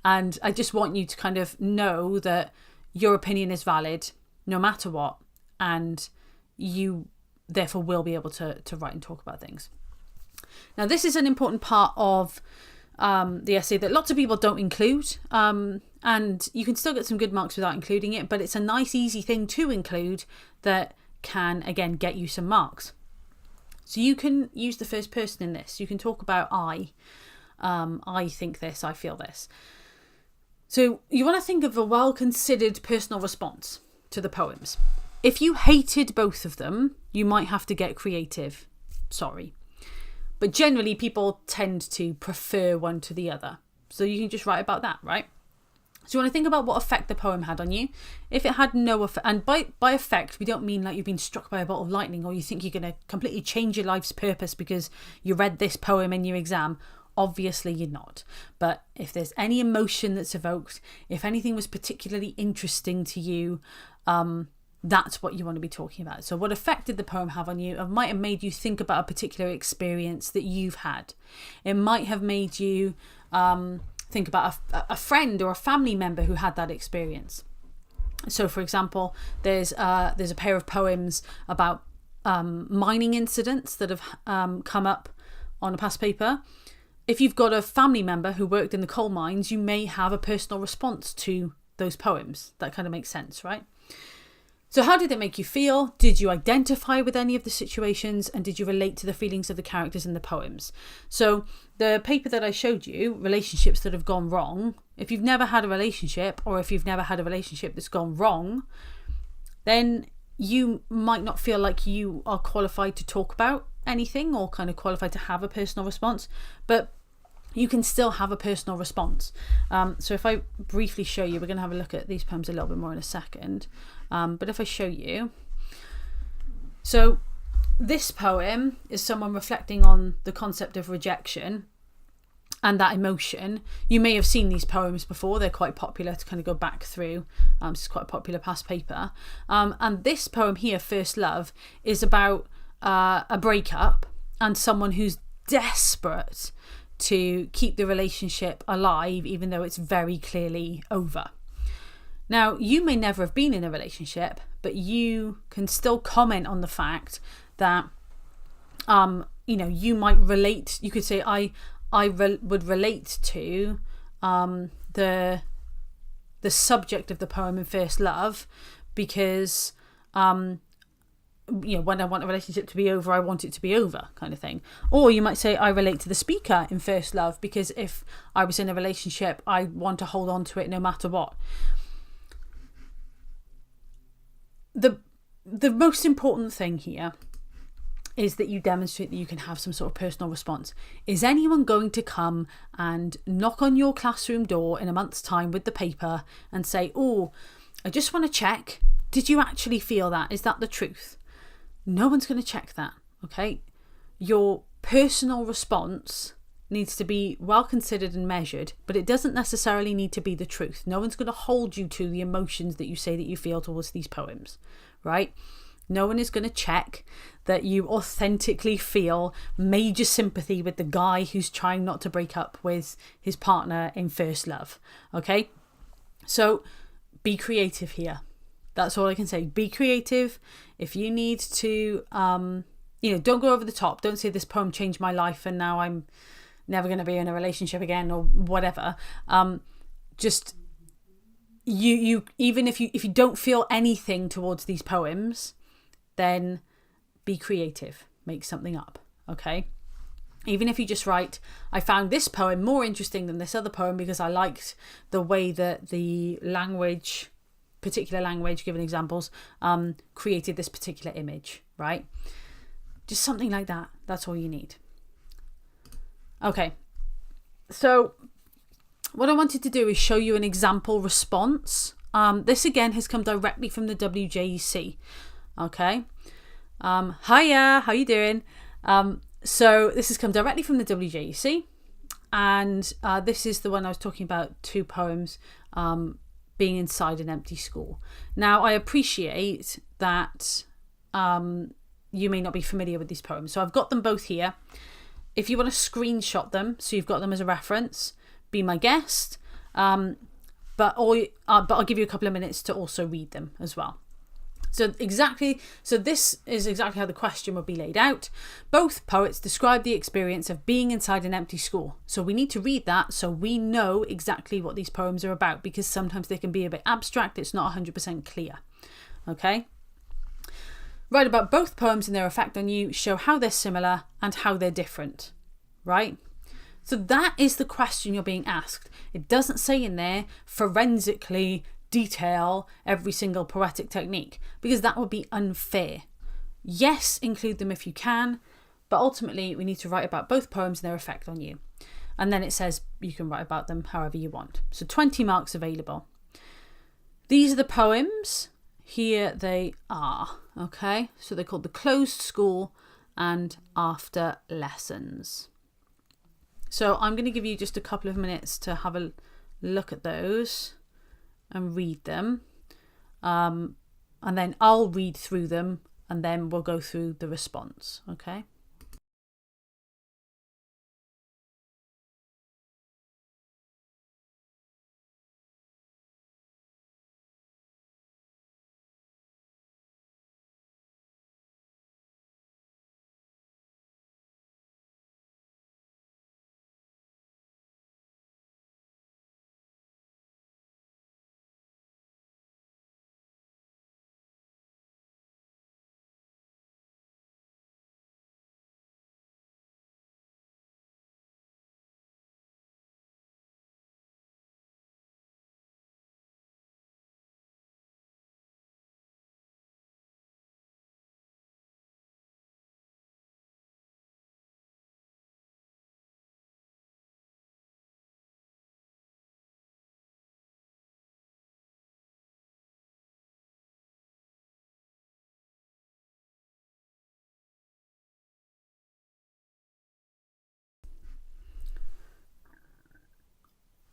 And I just want you to kind of know that your opinion is valid no matter what, and you therefore will be able to write and talk about things. Now, this is an important part of the essay that lots of people don't include, and you can still get some good marks without including it, but it's a nice easy thing to include that can again get you some marks. So you can use the first person in this. You can talk about I think this, I feel this. So you want to think of a well-considered personal response to the poems. If you hated both of them, you might have to get creative. Sorry. But generally people tend to prefer one to the other. So you can just write about that, right? So you want to think about what effect the poem had on you. If it had no effect, and by effect, we don't mean like you've been struck by a bolt of lightning or you think you're going to completely change your life's purpose because you read this poem in your exam. Obviously you're not. But if there's any emotion that's evoked, if anything was particularly interesting to you, that's what you want to be talking about. So what effect did the poem have on you? It might have made you think about a particular experience that you've had. It might have made you think about a friend or a family member who had that experience. So for example, there's a pair of poems about mining incidents that have come up on a past paper. If you've got a family member who worked in the coal mines, you may have a personal response to those poems. That kind of makes sense, right? So how did it make you feel? Did you identify with any of the situations? And did you relate to the feelings of the characters in the poems? So the paper that I showed you, relationships that have gone wrong, if you've never had a relationship, or if you've never had a relationship that's gone wrong, then you might not feel like you are qualified to talk about anything or kind of qualified to have a personal response, but you can still have a personal response. So if I briefly show you, we're going to have a look at these poems a little bit more in a second. But if I show you, so this poem is someone reflecting on the concept of rejection and that emotion. You may have seen these poems before. They're quite popular to kind of go back through. This is quite a popular past paper. And this poem here, First Love, is about a breakup and someone who's desperate to keep the relationship alive even though it's very clearly over. Now, you may never have been in a relationship, but you can still comment on the fact that you might relate. You could say I would relate to the subject of the poem in First Love because when I want a relationship to be over, I want it to be over, kind of thing. Or you might say I relate to the speaker in First Love because if I was in a relationship, I want to hold on to it no matter what. The most important thing here is that you demonstrate that you can have some sort of personal response. Is anyone going to come and knock on your classroom door in a month's time with the paper and say, oh, I just want to check, did you actually feel that? Is that the truth? No one's going to check that, okay? Your personal response needs to be well considered and measured, but it doesn't necessarily need to be the truth. No one's going to hold you to the emotions that you say that you feel towards these poems, right? No one is going to check that you authentically feel major sympathy with the guy who's trying not to break up with his partner in First Love, okay? So be creative here. That's all I can say. Be creative. If you need to, don't go over the top. Don't say this poem changed my life and now I'm never going to be in a relationship again or whatever. Just you even if you don't feel anything towards these poems, then be creative, make something up. Okay, even if you just write, I found this poem more interesting than this other poem because I liked the way that the language, particular language, given examples, created this particular image, right? Just something like that. That's all you need. Okay, so what I wanted to do is show you an example response. This again has come directly from the WJEC. Okay. Hiya, how you doing? So this has come directly from the WJEC, and this is the one I was talking about, 2 poems being inside an empty school. Now, I appreciate that you may not be familiar with these poems, so I've got them both here. If you want to screenshot them, so you've got them as a reference, be my guest. But I'll give you a couple of minutes to also read them as well. So this is exactly how the question would be laid out. Both poets describe the experience of being inside an empty school. So we need to read that so we know exactly what these poems are about, because sometimes they can be a bit abstract. It's not 100% clear. Okay? Write about both poems and their effect on you. Show how they're similar and how they're different. Right? So that is the question you're being asked. It doesn't say in there forensically detail every single poetic technique, because that would be unfair. Yes, include them if you can, but ultimately we need to write about both poems and their effect on you. And then it says you can write about them however you want. So 20 marks available. These are the poems. Here they are. Okay, so they're called The Closed School and After Lessons. So I'm going to give you just a couple of minutes to have a look at those and read them. And then I'll read through them and then we'll go through the response. Okay.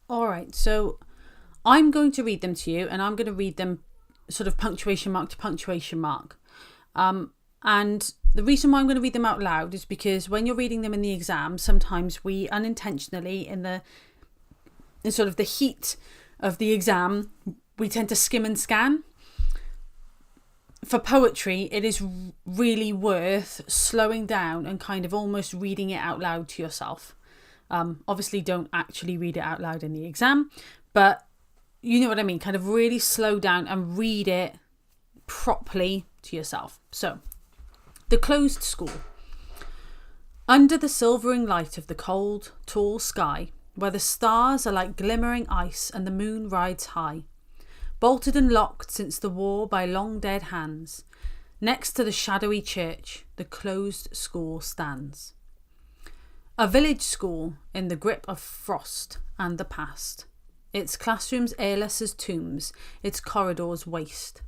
All right, so I'm going to read them to you, and I'm going to read them sort of punctuation mark to punctuation mark. And the reason why I'm going to read them out loud is because when you're reading them in the exam, sometimes we unintentionally, in sort of the heat of the exam, we tend to skim and scan. For poetry, it is really worth slowing down and kind of almost reading it out loud to yourself. Obviously, don't actually read it out loud in the exam, but you know what I mean. Kind of really slow down and read it properly to yourself. So, The Closed School. Under the silvering light of the cold, tall sky, where the stars are like glimmering ice and the moon rides high, bolted and locked since the war by long dead hands, next to the shadowy church, the closed school stands. A village school in the grip of frost and the past, its classrooms airless as tombs, its corridors waste.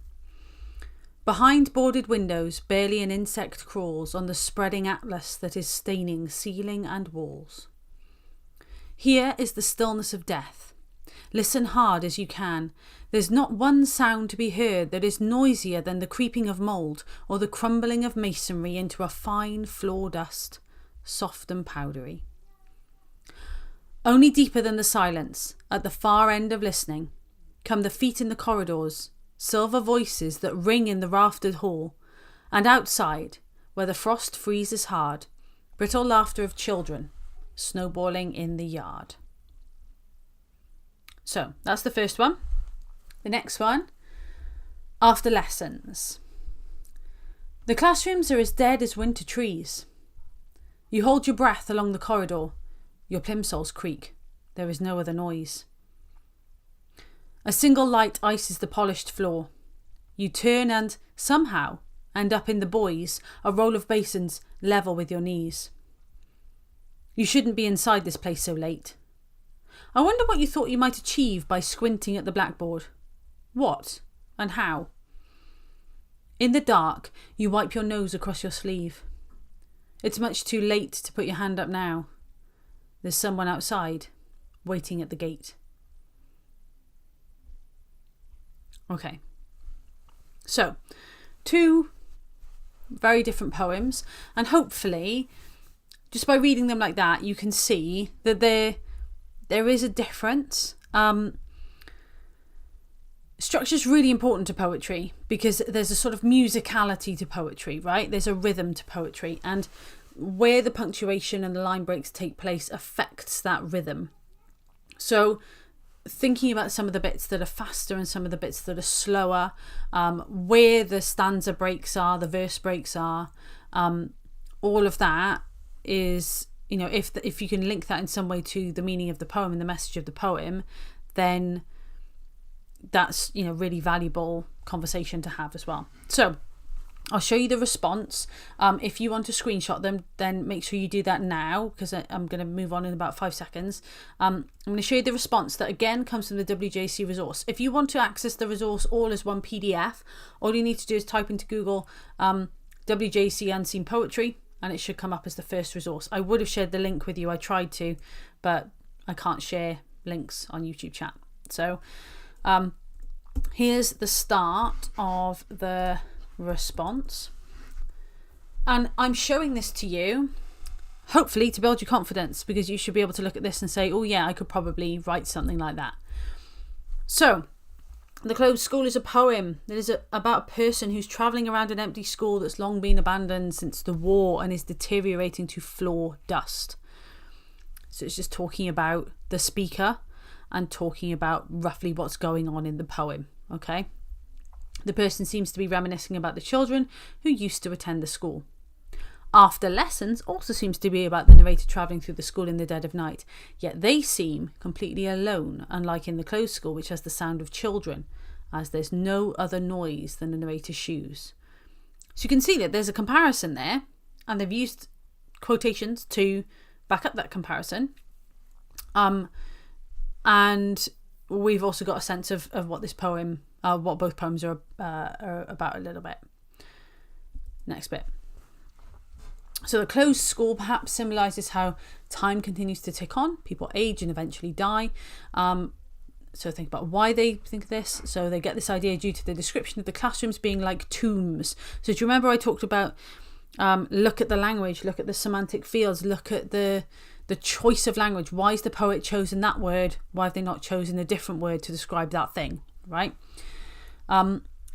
Behind boarded windows, barely an insect crawls on the spreading atlas that is staining ceiling and walls. Here is the stillness of death. Listen hard as you can. There's not one sound to be heard that is noisier than the creeping of mould or the crumbling of masonry into a fine floor dust, soft and powdery. Only deeper than the silence, at the far end of listening, come the feet in the corridors, silver voices that ring in the raftered hall, and outside, where the frost freezes hard, brittle laughter of children, snowballing in the yard. So that's the first one. The next one, after lessons. The classrooms are as dead as winter trees. You hold your breath along the corridor. Your plimsolls creak. There is no other noise. A single light ices the polished floor. You turn and, somehow, end up in the boys, a row of basins level with your knees. You shouldn't be inside this place so late. I wonder what you thought you might achieve by squinting at the blackboard. What and how? In the dark, you wipe your nose across your sleeve. It's much too late to put your hand up now. There's someone outside, waiting at the gate. Okay. So, 2 very different poems, and hopefully, just by reading them like that, you can see that there is a difference. Structure is really important to poetry because there's a sort of musicality to poetry, right? There's a rhythm to poetry, and where the punctuation and the line breaks take place affects that rhythm. So thinking about some of the bits that are faster and some of the bits that are slower, where the stanza breaks are, the verse breaks are, all of that is, you know, if you can link that in some way to the meaning of the poem and the message of the poem, then that's, you know, really valuable conversation to have as well. So I'll show you the response. If you want to screenshot them, then make sure you do that now, because I'm going to move on in about 5 seconds. I'm going to show you the response that again comes from the WJC resource. If you want to access the resource all as one PDF, all you need to do is type into Google WJC Unseen Poetry, and it should come up as the first resource. I would have shared the link with you. I tried to, but I can't share links on YouTube chat. So here's the start of the response, and I'm showing this to you hopefully to build your confidence, because you should be able to look at this and say, oh yeah, I could probably write something like that. So The Closed School is a poem that is about a person who's travelling around an empty school that's long been abandoned since the war and is deteriorating to floor dust. So it's just talking about the speaker and talking about roughly what's going on in the poem, okay? The person seems to be reminiscing about the children who used to attend the school. After Lessons also seems to be about the narrator travelling through the school in the dead of night, yet they seem completely alone, unlike in The Closed School, which has the sound of children, as there's no other noise than the narrator's shoes. So you can see that there's a comparison there, and they've used quotations to back up that comparison. And we've also got a sense of what this poem, what both poems are about a little bit. Next bit. So The Closed School perhaps symbolises how time continues to tick on, people age and eventually die. So think about why they think this. So they get this idea due to the description of the classrooms being like tombs. So do you remember I talked about look at the language, look at the semantic fields, look at the choice of language. Why is the poet chosen that word? Why have they not chosen a different word to describe that thing, right?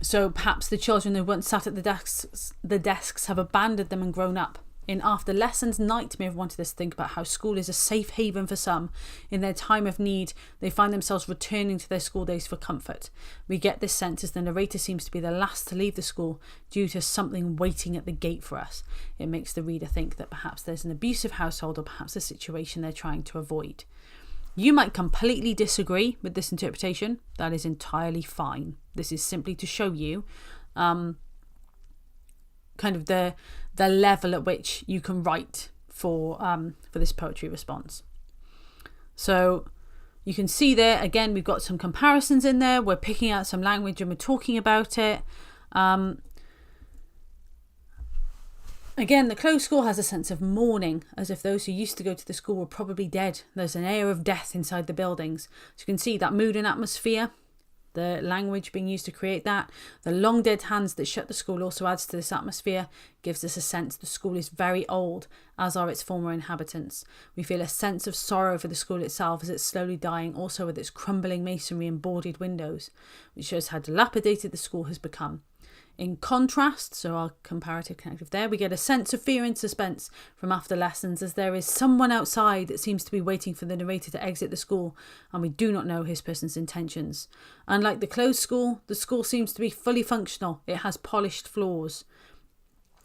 So perhaps the children who once sat at the desks have abandoned them and grown up. In After Lessons, Night may have wanted us to think about how school is a safe haven for some. In their time of need, they find themselves returning to their school days for comfort. We get this sense as the narrator seems to be the last to leave the school due to something waiting at the gate for us. It makes the reader think that perhaps there's an abusive household or perhaps a situation they're trying to avoid. You might completely disagree with this interpretation. That is entirely fine. This is simply to show you kind of the level at which you can write for this poetry response. So you can see there, again, we've got some comparisons in there. We're picking out some language and we're talking about it. Again, The Closed School has a sense of mourning, as if those who used to go to the school were probably dead. There's an air of death inside the buildings. So you can see that mood and atmosphere, the language being used to create that. The long dead hands that shut the school also adds to this atmosphere, gives us a sense the school is very old, as are its former inhabitants. We feel a sense of sorrow for the school itself as it's slowly dying, also with its crumbling masonry and boarded windows, which shows how dilapidated the school has become. In contrast, so our comparative connective there, we get a sense of fear and suspense from after lessons, as there is someone outside that seems to be waiting for the narrator to exit the school, and we do not know his person's intentions. Unlike the closed school, the school seems to be fully functional. It has polished floors.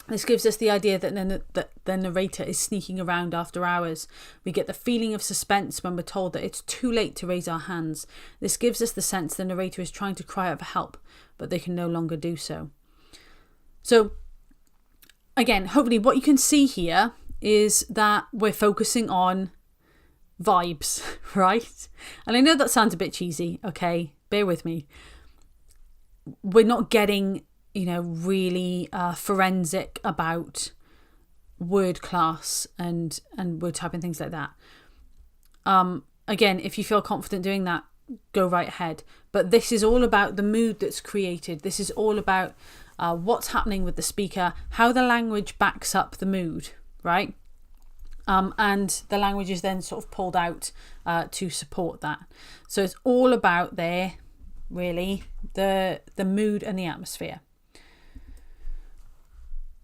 This gives us the idea that the narrator is sneaking around after hours. We get the feeling of suspense when we're told that it's too late to raise our hands. This gives us the sense the narrator is trying to cry out for help, but they can no longer do so. So, again, hopefully what you can see here is that we're focusing on vibes, right? And I know that sounds a bit cheesy, okay? Bear with me. We're not getting, really forensic about word class and word type and things like that. Again, if you feel confident doing that, go right ahead. But this is all about the mood that's created. This is all about what's happening with the speaker, how the language backs up the mood, right? And the language is then sort of pulled out to support that. So it's all about there, really, the mood and the atmosphere.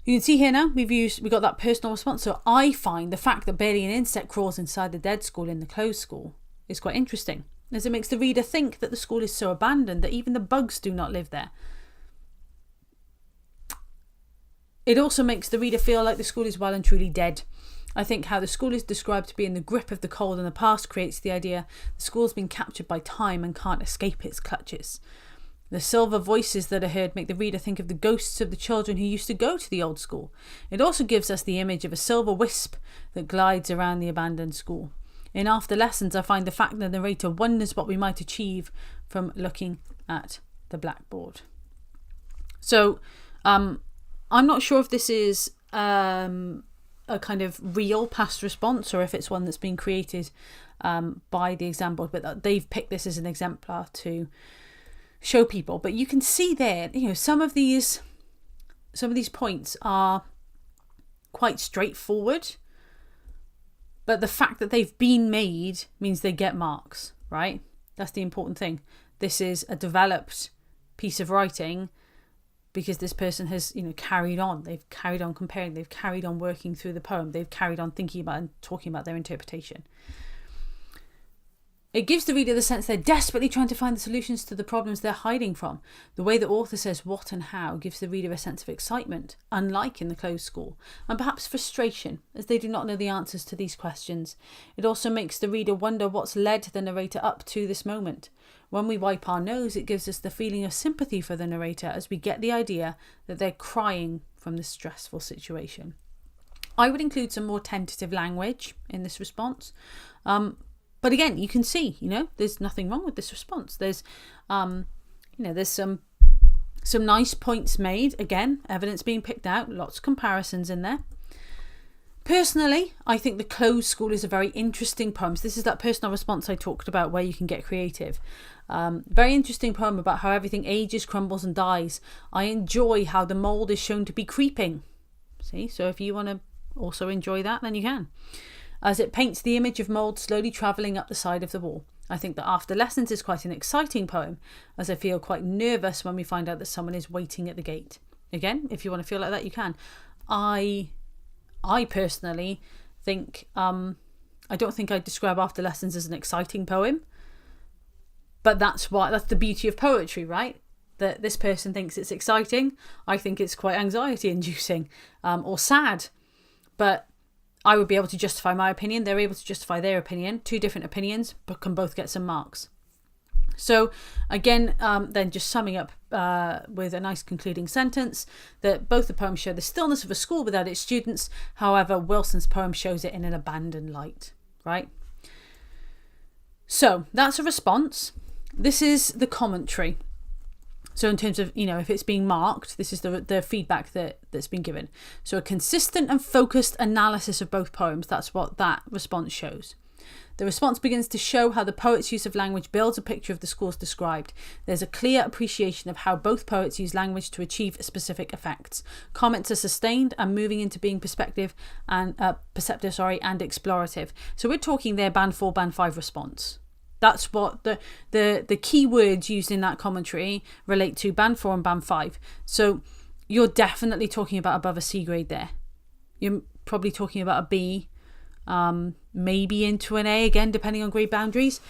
You can see here now, we got that personal response. So I find the fact that barely an insect crawls inside the dead school in the closed school is quite interesting, as it makes the reader think that the school is so abandoned that even the bugs do not live there. It also makes the reader feel like the school is well and truly dead. I think how the school is described to be in the grip of the cold in the past creates the idea the school's been captured by time and can't escape its clutches. The silver voices that are heard make the reader think of the ghosts of the children who used to go to the old school. It also gives us the image of a silver wisp that glides around the abandoned school. In After Lessons, I find the fact that the narrator wonders what we might achieve from looking at the blackboard. So, I'm not sure if this is a kind of real past response or if it's one that's been created by the exam board, but they've picked this as an exemplar to show people. But you can see there, some of these points are quite straightforward, but the fact that they've been made means they get marks, right? That's the important thing. This is a developed piece of writing because this person has, carried on. They've carried on comparing. They've carried on working through the poem. They've carried on thinking about and talking about their interpretation. It gives the reader the sense they're desperately trying to find the solutions to the problems they're hiding from. The way the author says what and how gives the reader a sense of excitement, unlike in the closed school, and perhaps frustration, as they do not know the answers to these questions. It also makes the reader wonder what's led the narrator up to this moment. When we wipe our nose, it gives us the feeling of sympathy for the narrator, as we get the idea that they're crying from this stressful situation. I would include some more tentative language in this response. But again, you can see, there's nothing wrong with this response. There's, there's some nice points made. Again, evidence being picked out, lots of comparisons in there. Personally, I think The Closed School is a very interesting poem. So this is that personal response I talked about where you can get creative. Very interesting poem about how everything ages, crumbles and dies. I enjoy how the mould is shown to be creeping. See, so if you want to also enjoy that, then you can. As it paints the image of mould slowly travelling up the side of the wall. I think that After Lessons is quite an exciting poem, as I feel quite nervous when we find out that someone is waiting at the gate. Again, if you want to feel like that, you can. I personally think, I don't think I'd describe After Lessons as an exciting poem, but that's the beauty of poetry, right? That this person thinks it's exciting. I think it's quite anxiety inducing, or sad, but I would be able to justify my opinion. They're able to justify their opinion. Two different opinions, but can both get some marks. So again, then just summing up with a nice concluding sentence, that both the poems show the stillness of a school without its students. However, Wilson's poem shows it in an abandoned light, right? So that's a response. This is the commentary. So in terms of, if it's being marked, this is the feedback that's been given. So a consistent and focused analysis of both poems, that's what that response shows. The response begins to show how the poet's use of language builds a picture of the schools described. There's a clear appreciation of how both poets use language to achieve specific effects. Comments are sustained and moving into being perceptive and explorative. So we're talking there band 4, band 5 response. That's what the key words used in that commentary relate to band 4 and band 5. So you're definitely talking about above a C grade there. You're probably talking about a B, maybe into an A, again, depending on grade boundaries.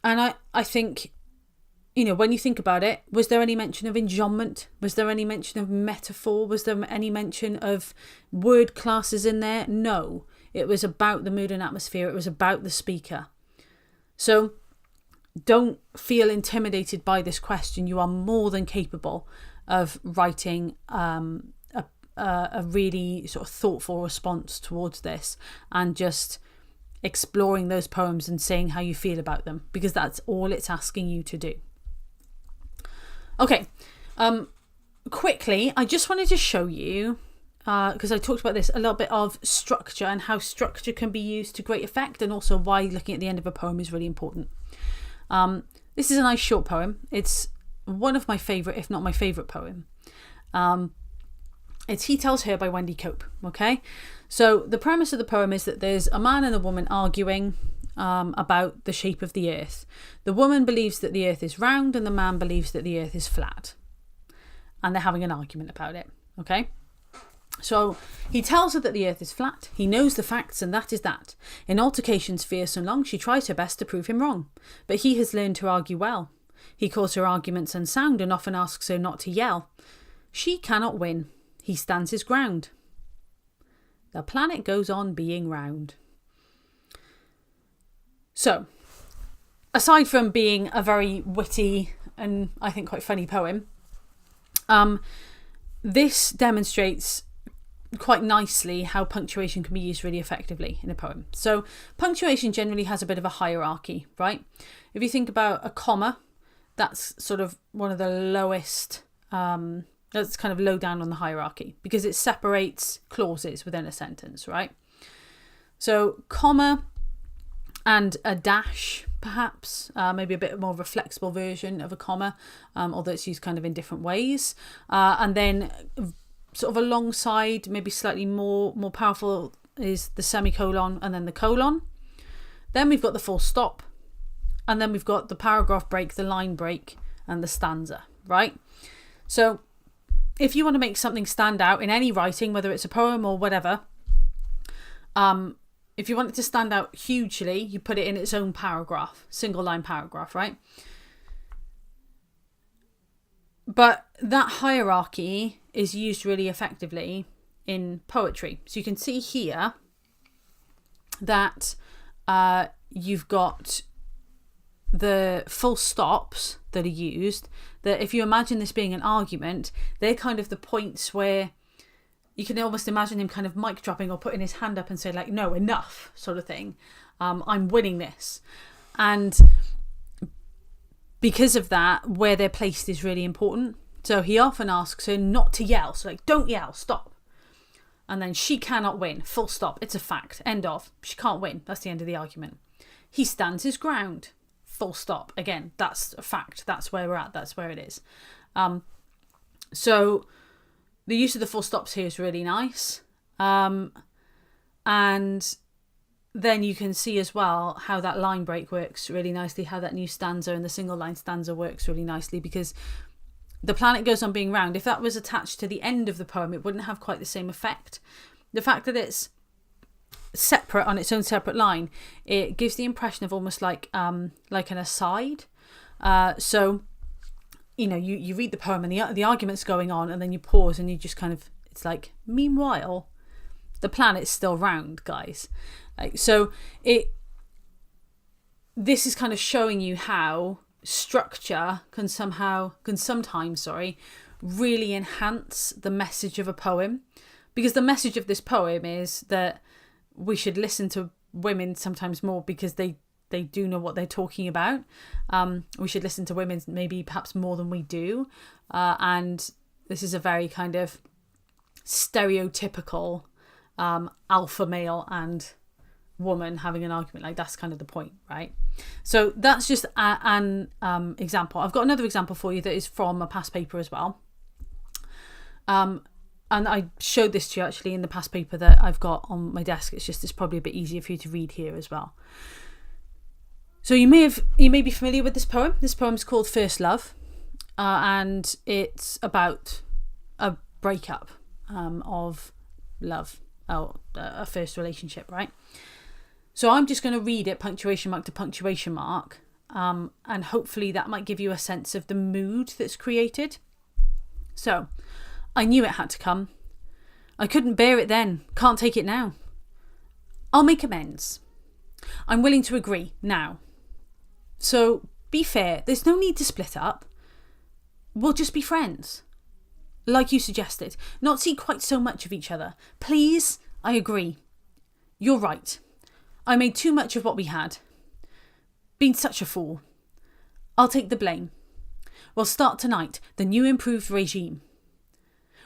And I think, when you think about it, was there any mention of enjambment? Was there any mention of metaphor? Was there any mention of word classes in there? No. It was about the mood and atmosphere. It was about the speaker. So don't feel intimidated by this question. You are more than capable of writing a really sort of thoughtful response towards this, and just exploring those poems and saying how you feel about them, because that's all it's asking you to do. Okay, quickly, I just wanted to show you, because I talked about this, a little bit of structure and how structure can be used to great effect, and also why looking at the end of a poem is really important. This is a nice short poem. It's one of my favourite, if not my favourite poem. It's He Tells Her by Wendy Cope, okay? So the premise of the poem is that there's a man and a woman arguing about the shape of the earth. The woman believes that the earth is round and the man believes that the earth is flat. And they're having an argument about it, okay? So he tells her that the earth is flat. He knows the facts, and that is that. In altercations fierce and long, she tries her best to prove him wrong. But he has learned to argue well. He calls her arguments unsound and often asks her not to yell. She cannot win. He stands his ground. The planet goes on being round. So, aside from being a very witty and I think quite funny poem, this demonstrates quite nicely how punctuation can be used really effectively in a poem. So punctuation generally has a bit of a hierarchy, right? If you think about a comma, that's sort of one of the lowest, that's kind of low down on the hierarchy, because it separates clauses within a sentence, right? So comma and a dash, perhaps, maybe a bit more of a flexible version of a comma, although it's used kind of in different ways. And then sort of alongside, maybe slightly more powerful, is the semicolon and then the colon. Then we've got the full stop. And then we've got the paragraph break, the line break, and the stanza, right? So if you want to make something stand out in any writing, whether it's a poem or whatever, if you want it to stand out hugely, you put it in its own paragraph, single line paragraph, right? But that hierarchy is used really effectively in poetry. So you can see here that you've got the full stops that are used, that if you imagine this being an argument, they're kind of the points where you can almost imagine him kind of mic dropping or putting his hand up and say, like, no, enough, sort of thing. I'm winning this. And because of that, where they're placed is really important. So he often asks her not to yell. So like, don't yell, stop. And then she cannot win, full stop. It's a fact, end of. She can't win. That's the end of the argument. He stands his ground, full stop. Again, that's a fact. That's where we're at. That's where it is. So the use of the full stops here is really nice. And then you can see as well how that line break works really nicely, how that new stanza and the single line stanza works really nicely, because the planet goes on being round. If that was attached to the end of the poem, it wouldn't have quite the same effect. The fact that it's separate on its own separate line, it gives the impression of almost like an aside. So, you read the poem and the argument's going on, and then you pause and you just kind of, it's like, meanwhile, the planet's still round, guys. So this is kind of showing you how structure can sometimes really enhance the message of a poem, because the message of this poem is that we should listen to women sometimes more because they do know what they're talking about. We should listen to women maybe perhaps more than we do, and this is a very kind of stereotypical alpha male and woman having an argument. Like, that's kind of the point, right? So that's just an example. I've got another example for you that is from a past paper as well, and I showed this to you actually in the past paper that I've got on my desk. It's probably a bit easier for you to read here as well. So you may be familiar with this poem. This poem is called First Love, and it's about a breakup of love, or a first relationship, right? So I'm just going to read it punctuation mark to punctuation mark, and hopefully that might give you a sense of the mood that's created. So, I knew it had to come. I couldn't bear it then, can't take it now. I'll make amends. I'm willing to agree now. So, be fair, there's no need to split up. We'll just be friends. Like you suggested, not see quite so much of each other. Please, I agree. You're right. I made too much of what we had. Been such a fool. I'll take the blame. We'll start tonight, the new improved regime.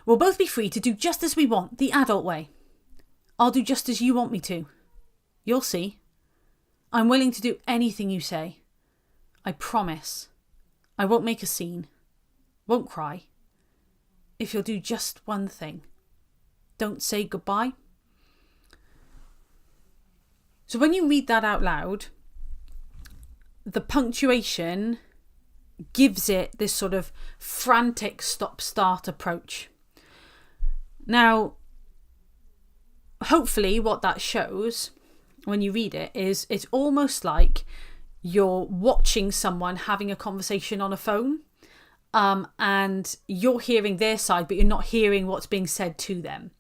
We'll both be free to do just as we want, the adult way. I'll do just as you want me to. You'll see. I'm willing to do anything you say. I promise. I won't make a scene. Won't cry. If you'll do just one thing. Don't say goodbye. So when you read that out loud, the punctuation gives it this sort of frantic stop-start approach. Now, hopefully what that shows when you read it is it's almost like you're watching someone having a conversation on a phone, and you're hearing their side, but you're not hearing what's being said to them.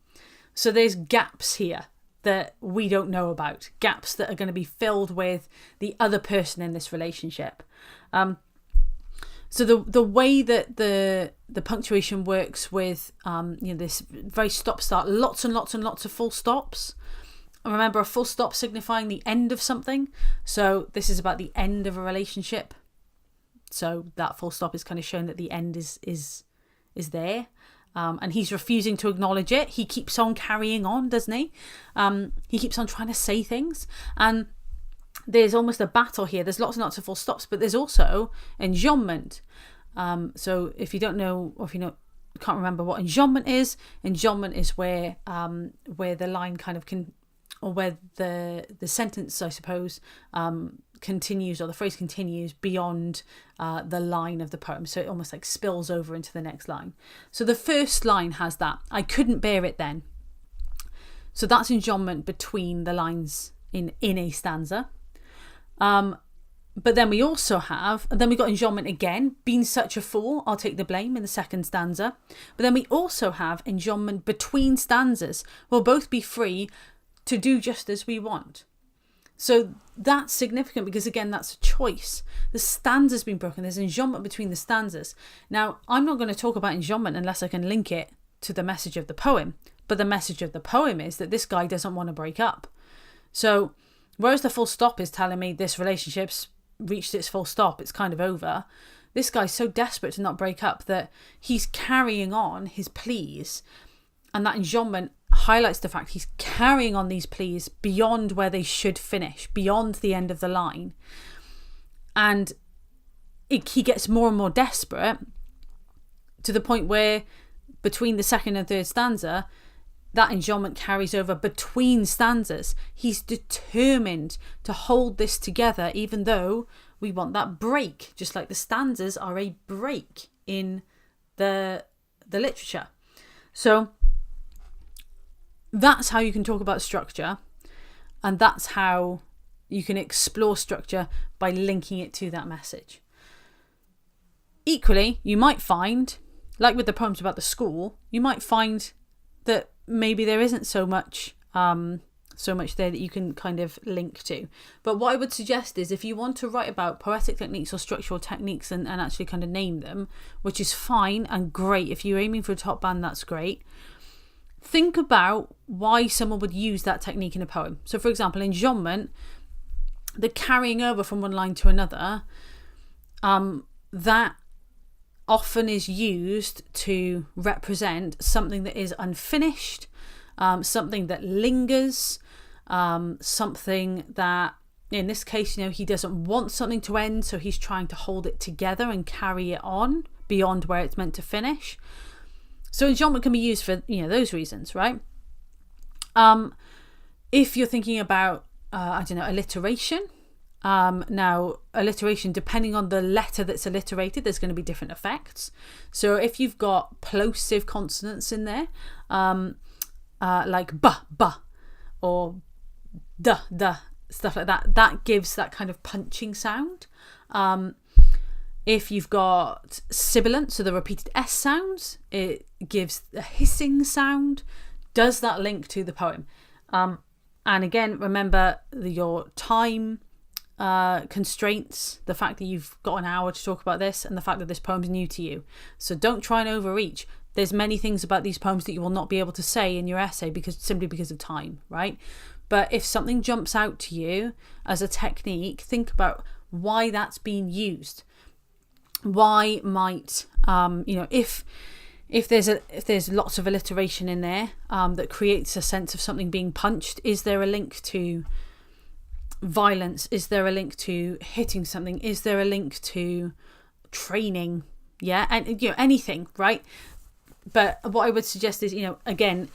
So there's gaps here that we don't know about, gaps that are going to be filled with the other person in this relationship. So the way that the punctuation works with this very stop-start, lots and lots and lots of full stops. And remember, a full stop signifying the end of something. So this is about the end of a relationship. So that full stop is kind of showing that the end is there. And he's refusing to acknowledge it. He keeps on carrying on, doesn't he? He keeps on trying to say things. And there's almost a battle here. There's lots and lots of full stops, but there's also enjambment. So if you don't know, or if you can't remember what enjambment is where the line kind of can, or where the sentence, I suppose, continues, or the phrase continues beyond the line of the poem. So it almost like spills over into the next line. So the first line has that. I couldn't bear it then. So that's enjambment between the lines in a stanza. But then we also have, we got enjambment again, been such a fool, I'll take the blame, in the second stanza. But then we also have enjambment between stanzas. We'll both be free to do just as we want. So that's significant because, again, that's a choice. The stanza's been broken. There's enjambment between the stanzas. Now, I'm not going to talk about enjambment unless I can link it to the message of the poem. But the message of the poem is that this guy doesn't want to break up. So whereas the full stop is telling me this relationship's reached its full stop, it's kind of over, this guy's so desperate to not break up that he's carrying on his pleas. And that enjambment highlights the fact he's carrying on these pleas beyond where they should finish, beyond the end of the line. And he gets more and more desperate to the point where between the second and third stanza, that enjambment carries over between stanzas. He's determined to hold this together, even though we want that break, just like the stanzas are a break in the literature. So that's how you can talk about structure, and that's how you can explore structure, by linking it to that message. Equally, you might find, like with the poems about the school, you might find that maybe there isn't so much there that you can kind of link to. But what I would suggest is, if you want to write about poetic techniques or structural techniques and actually kind of name them, which is fine and great, if you're aiming for a top band, that's great. Think about why someone would use that technique in a poem. So, for example, enjambment, the carrying over from one line to another, that often is used to represent something that is unfinished, something that lingers, something that, in this case, he doesn't want something to end, so he's trying to hold it together and carry it on beyond where it's meant to finish. So enjambment can be used for those reasons, right? If you're thinking about alliteration, Now, alliteration, depending on the letter that's alliterated, there's going to be different effects. So if you've got plosive consonants in there, like ba, or da, stuff like that, that gives that kind of punching sound. If you've got sibilant, so the repeated S sounds, it gives a hissing sound. Does that link to the poem? And again, remember your time constraints, the fact that you've got an hour to talk about this, and the fact that this poem's new to you. So don't try and overreach. There's many things about these poems that you will not be able to say in your essay simply because of time, right? But if something jumps out to you as a technique, think about why that's being used. Why might if there's lots of alliteration in there that creates a sense of something being punched, is there a link to violence? Is there a link to hitting something? Is there a link to training? Yeah, and anything, right? But what I would suggest is, again,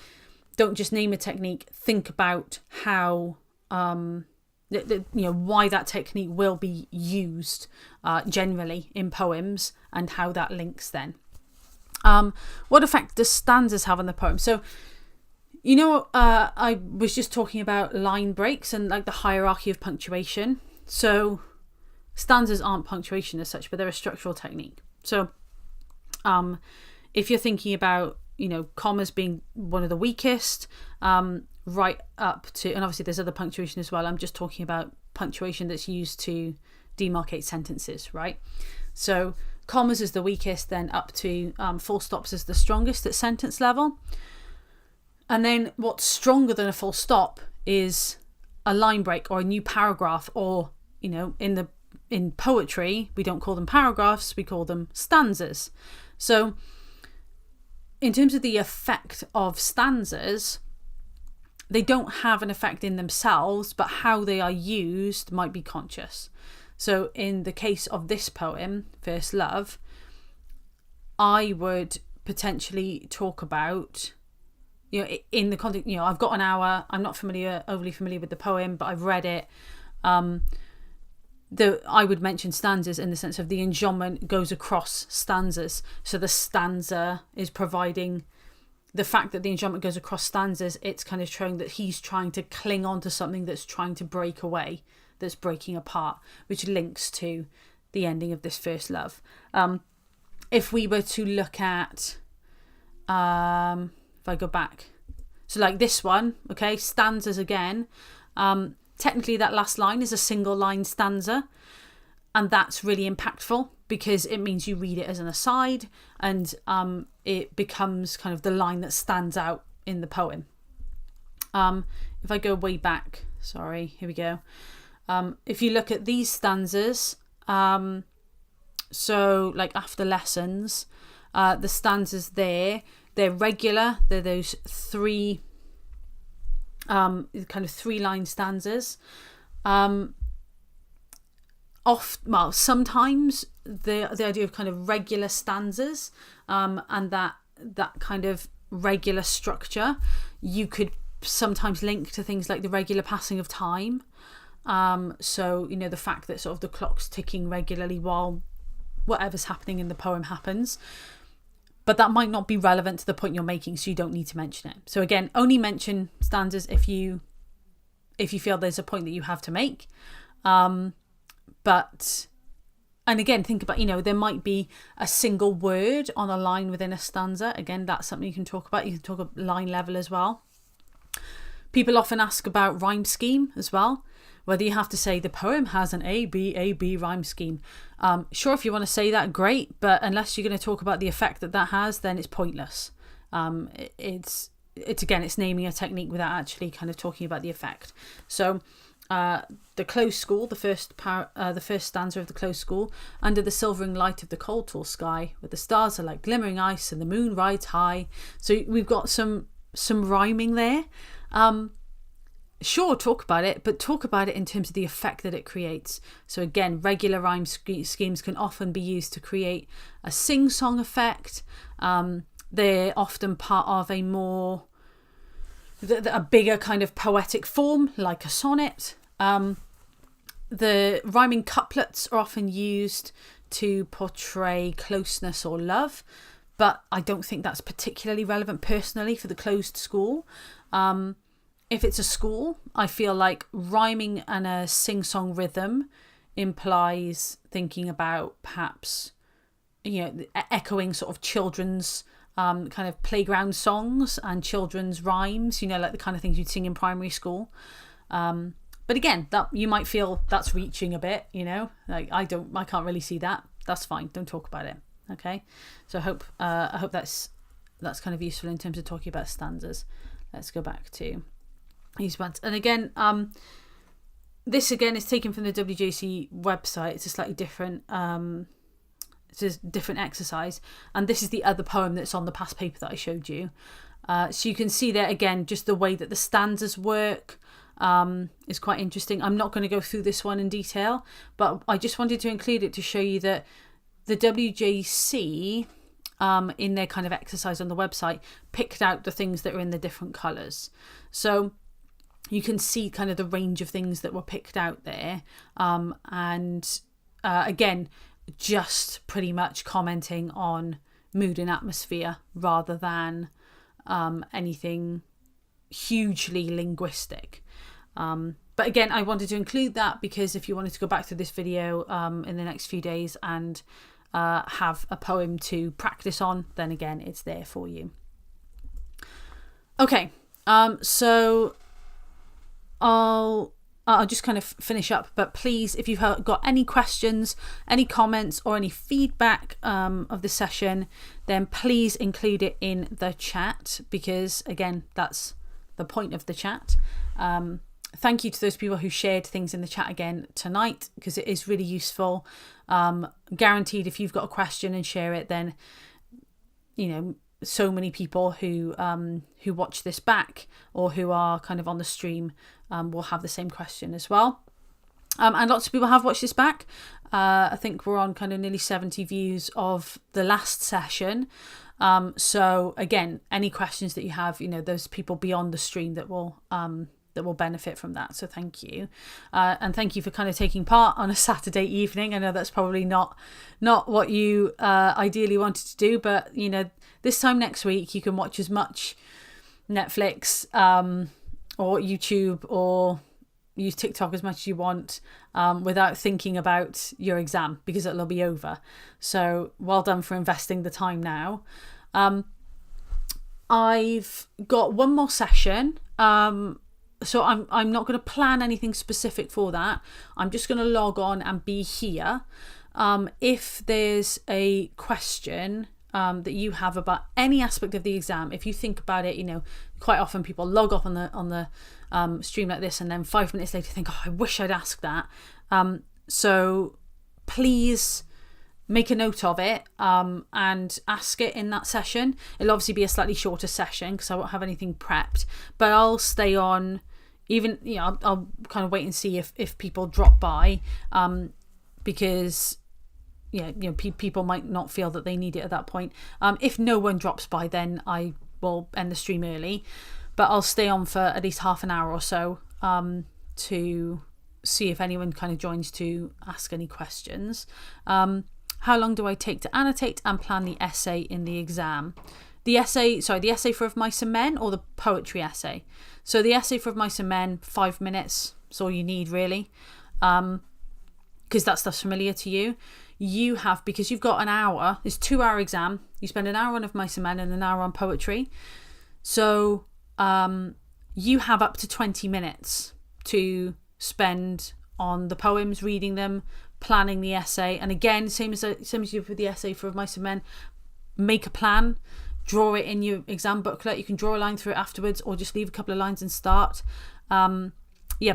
don't just name a technique. Think about how why that technique will be used generally in poems, and how that links then. What effect does stanzas have on the poem? So, I was just talking about line breaks and like the hierarchy of punctuation. So stanzas aren't punctuation as such, but they're a structural technique. So if you're thinking about, commas being one of the weakest, right up to, and obviously there's other punctuation as well. I'm just talking about punctuation that's used to demarcate sentences, right? So commas is the weakest, then up to full stops is the strongest at sentence level. And then what's stronger than a full stop is a line break or a new paragraph, or, in poetry, we don't call them paragraphs, we call them stanzas. So in terms of the effect of stanzas, they don't have an effect in themselves, but how they are used might be conscious. So in the case of this poem, First Love, I would potentially talk about, in the context, I've got an hour, I'm not overly familiar with the poem, but I've read it. I would mention stanzas in the sense of the enjambment goes across stanzas. So the stanza is providing the fact that the enjambment goes across stanzas. It's kind of showing that he's trying to cling on to something that's trying to break away, that's breaking apart, which links to the ending of this First Love. If we were to look at, if I go back, so like this one, okay, stanzas again, technically that last line is a single line stanza, and that's really impactful because it means you read it as an aside, and it becomes kind of the line that stands out in the poem. If I go way back, here we go. If you look at these stanzas, so like after lessons, the stanzas they're regular. They're those three kind of 3-line stanzas. Sometimes the idea of kind of regular stanzas, and that kind of regular structure, you could sometimes link to things like the regular passing of time. So the fact that sort of the clock's ticking regularly while whatever's happening in the poem happens. But that might not be relevant to the point you're making, so you don't need to mention it. So again, only mention stanzas if you feel there's a point that you have to make. And again, think about, there might be a single word on a line within a stanza. Again, that's something you can talk about. You can talk about line level as well. People often ask about rhyme scheme as well. Whether you have to say the poem has an A-B rhyme scheme. Sure, if you want to say that, great. But unless you're going to talk about the effect that has, then it's pointless. It's naming a technique without actually kind of talking about the effect. So the closed school, the first stanza of the closed school, under the silvering light of the cold tall sky, where the stars are like glimmering ice and the moon rides high. So we've got some rhyming there. Sure, talk about it, but talk about it in terms of the effect that it creates. So again, regular rhyme schemes can often be used to create a sing-song effect. They're often part of a bigger kind of poetic form, like a sonnet. the rhyming couplets are often used to portray closeness or love, but I don't think that's particularly relevant personally for the closed school. If it's a school, I feel like rhyming and a sing-song rhythm implies thinking about perhaps, echoing sort of children's kind of playground songs and children's rhymes, like the kind of things you'd sing in primary school. But again, that you might feel that's reaching a bit, like I can't really see that. That's fine. Don't talk about it. Okay. So I hope that's kind of useful in terms of talking about stanzas. Let's go back to these ones. And again, this again is taken from the WJC website. It's a slightly different, it's a different exercise. And this is the other poem that's on the past paper that I showed you. So you can see there again, just the way that the stanzas work is quite interesting. I'm not going to go through this one in detail, but I just wanted to include it to show you that the WJC, in their kind of exercise on the website, picked out the things that are in the different colours. So you can see kind of the range of things that were picked out there. And again, just pretty much commenting on mood and atmosphere rather than anything hugely linguistic. But again, I wanted to include that because if you wanted to go back to this video in the next few days and have a poem to practice on, then again, it's there for you. Okay, so I'll just kind of finish up, but please, if you've got any questions, any comments or any feedback of the session, then please include it in the chat, because again, that's the point of the chat. Thank you to those people who shared things in the chat again tonight, because it is really useful. Guaranteed, if you've got a question and share it, then so many people who watch this back or who are kind of on the stream will have the same question as well. And lots of people have watched this back. I think we're on kind of nearly 70 views of the last session. So again, any questions that you have, there's people beyond the stream that will benefit from that. So thank you. And thank you for kind of taking part on a Saturday evening. I know that's probably not what you ideally wanted to do, but this time next week you can watch as much Netflix or YouTube or use TikTok as much as you want without thinking about your exam, because it'll be over. So well done for investing the time now. I've got one more session. So I'm not going to plan anything specific for that. I'm just going to log on and be here. If there's a question that you have about any aspect of the exam, if you think about it, quite often people log off on the stream like this and then 5 minutes later think, oh, I wish I'd asked that. So please make a note of it and ask it in that session. It'll obviously be a slightly shorter session because I won't have anything prepped, but I'll stay on. Even I'll kind of wait and see if people drop by, because people might not feel that they need it at that point. If no one drops by, then I will end the stream early, but I'll stay on for at least half an hour or so to see if anyone kind of joins to ask any questions. How long do I take to annotate and plan the essay in the exam? The essay for Of Mice and Men, or the poetry essay? So the essay for Of Mice and Men, 5 minutes. That's all you need, really. Because that stuff's familiar to you. Because you've got an hour, it's 2-hour exam. You spend an hour on Of Mice and Men and an hour on poetry. So you have up to 20 minutes to spend on the poems, reading them, planning the essay. And again, same as you did with the essay for Of Mice and Men, make a plan, draw it in your exam booklet. You can draw a line through it afterwards or just leave a couple of lines and start.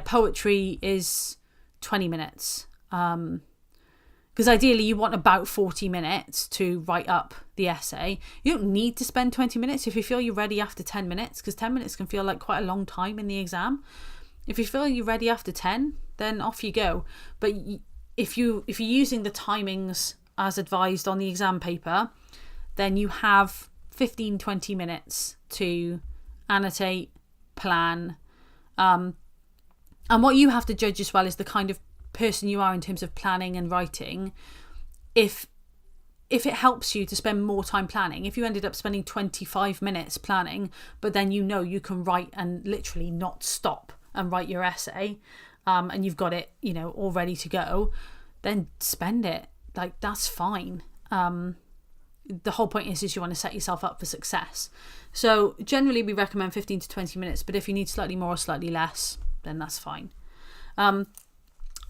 Poetry is 20 minutes. Because ideally you want about 40 minutes to write up the essay. You don't need to spend 20 minutes if you feel you're ready after 10 minutes, because 10 minutes can feel like quite a long time in the exam. If you feel you're ready after 10, then off you go. But if you're using the timings as advised on the exam paper, then you have 15-20 minutes to annotate, plan. And what you have to judge as well is the kind of person you are in terms of planning and writing, if it helps you to spend more time planning, if you ended up spending 25 minutes planning, but then you can write and literally not stop and write your essay, and you've got it, all ready to go, then spend it. Like, that's fine. The whole point is you want to set yourself up for success. So generally we recommend 15 to 20 minutes, but if you need slightly more or slightly less, then that's fine.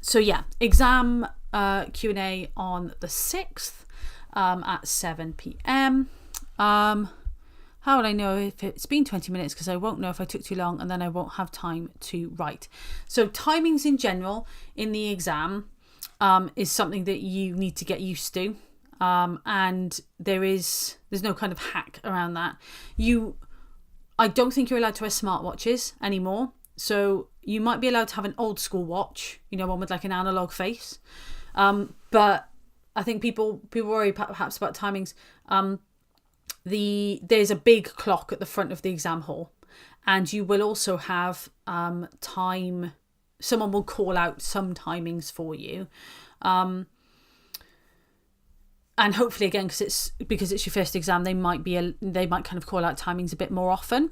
So yeah, exam Q&A on the 6th at 7 p.m. How would I know if it's been 20 minutes? Because I won't know if I took too long, and then I won't have time to write. So timings in general in the exam is something that you need to get used to. And there's no kind of hack around that. I don't think you're allowed to wear smartwatches anymore. So you might be allowed to have an old school watch, one with like an analog face. But I think people worry perhaps about timings. There's a big clock at the front of the exam hall, and you will also have time. Someone will call out some timings for you. And hopefully, again, because it's your first exam, they might kind of call out timings a bit more often.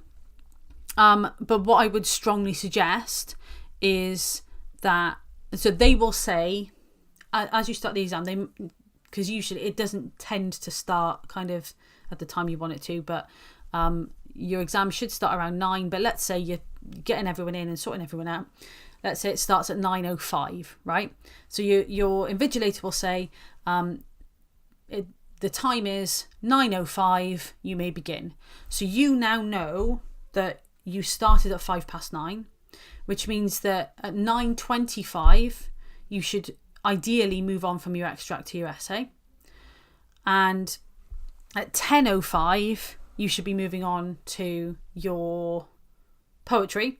But what I would strongly suggest is that, so they will say, as you start the exam, because usually it doesn't tend to start kind of at the time you want it to, but your exam should start around 9. But let's say you're getting everyone in and sorting everyone out. Let's say it starts at 9:05, right? So your invigilator will say, the time is 9:05, you may begin. So you now know that you started at 9:05, which means that at 9:25 you should ideally move on from your extract to your essay, and at 10:05 you should be moving on to your poetry,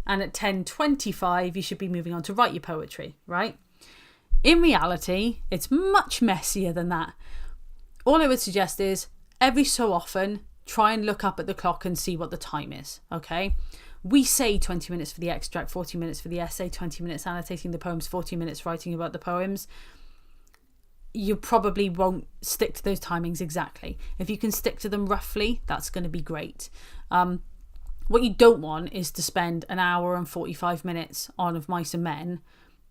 and at 10:25 you should be moving on to write your poetry, right? In reality, it's much messier than that. All I would suggest is every so often try and look up at the clock and see what the time is, okay? We say 20 minutes for the extract, 40 minutes for the essay, 20 minutes annotating the poems, 40 minutes writing about the poems. You probably won't stick to those timings exactly. If you can stick to them roughly, that's going to be great. What you don't want is to spend an hour and 45 minutes on Of Mice and Men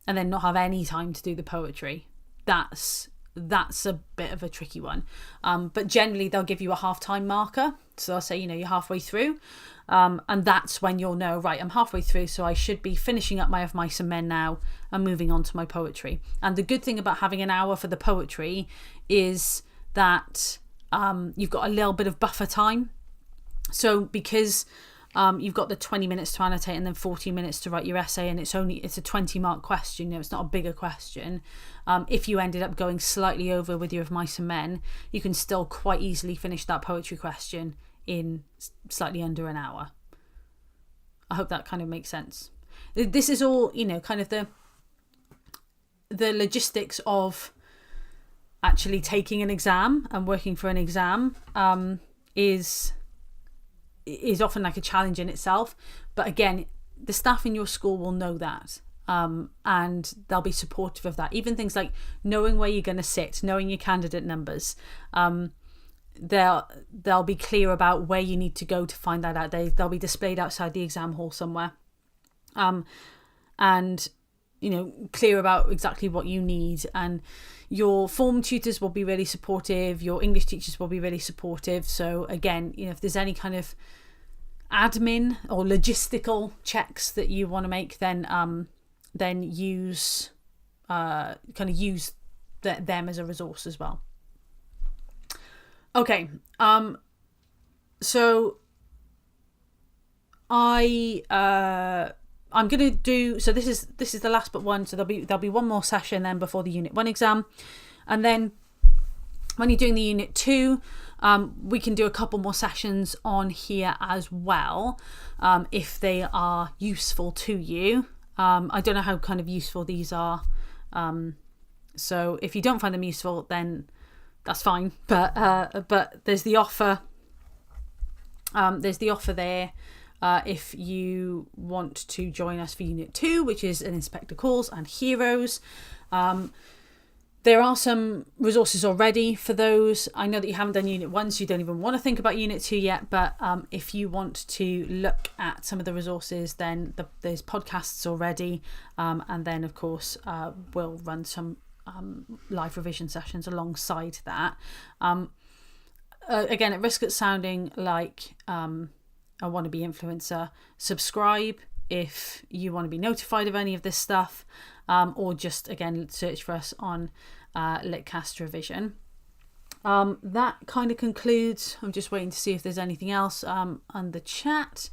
and then not have any time to do the poetry. That's a bit of a tricky one. But generally they'll give you a half-time marker. So they'll say, you're halfway through. And that's when you'll know, right, I'm halfway through, so I should be finishing up my Of Mice and Men now and moving on to my poetry. And the good thing about having an hour for the poetry is that you've got a little bit of buffer time. So because you've got the 20 minutes to annotate and then 40 minutes to write your essay, and it's a 20-mark question, it's not a bigger question. If you ended up going slightly over with your Of Mice and Men, you can still quite easily finish that poetry question in slightly under an hour. I hope that kind of makes sense. This is all, kind of the logistics of actually taking an exam and working for an exam is often like a challenge in itself. But again, the staff in your school will know that, and they'll be supportive of that. Even things like knowing where you're going to sit, knowing your candidate numbers. They'll be clear about where you need to go to find that out. They'll be displayed outside the exam hall somewhere, and clear about exactly what you need. And your form tutors will be really supportive. Your English teachers will be really supportive. So again, if there's any kind of admin or logistical checks that you want to make, then use them as a resource as well. Okay, so I'm gonna do, so this is the last but one, so there'll be one more session then before the Unit 1 exam, and then when you're doing the Unit 2, we can do a couple more sessions on here as well, if they are useful to you. I don't know how kind of useful these are, so if you don't find them useful, then that's fine, but there's the offer there, if you want to join us for Unit 2, which is an Inspector Calls and Heroes. There are some resources already for those. I know that you haven't done Unit 1, so you don't even want to think about Unit 2 yet, but if you want to look at some of the resources, then there's podcasts already, and then, of course, we'll run some live revision sessions alongside that. Again, at risk of sounding like a wannabe influencer, subscribe if you want to be notified of any of this stuff, or just, again, search for us on Litcast Revision. That kind of concludes. I'm just waiting to see if there's anything else on the chat.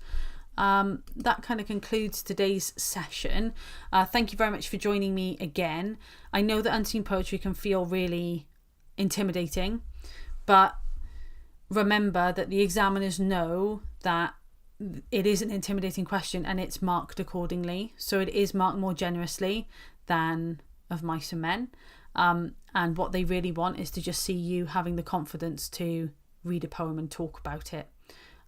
That kind of concludes today's session. Thank you very much for joining me again. I know that unseen poetry can feel really intimidating, but remember that the examiners know that it is an intimidating question and it's marked accordingly. So it is marked more generously than of Mice and Men. And what they really want is to just see you having the confidence to read a poem and talk about it,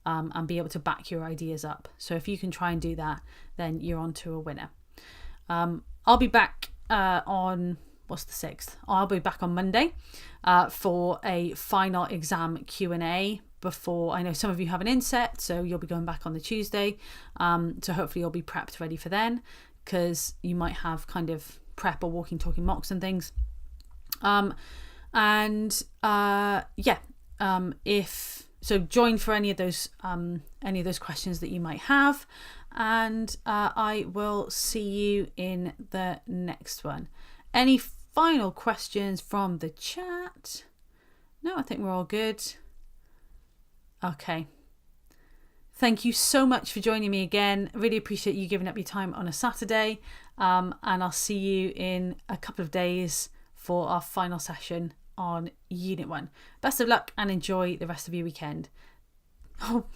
and be able to back your ideas up. So if you can try and do that, then you're on to a winner. I'll be back on, what's the 6th? I'll be back on Monday for a final exam Q&A before, I know some of you have an inset, so you'll be going back on the Tuesday. So hopefully you'll be prepped ready for then, because you might have kind of prep or walking, talking mocks and things. If so, join for any of those questions that you might have, and I will see you in the next one. Any final questions from the chat? No, I think we're all good. Okay. Thank you so much for joining me again. I really appreciate you giving up your time on a Saturday, and I'll see you in a couple of days for our final session on Unit 1. Best of luck and enjoy the rest of your weekend. Oh,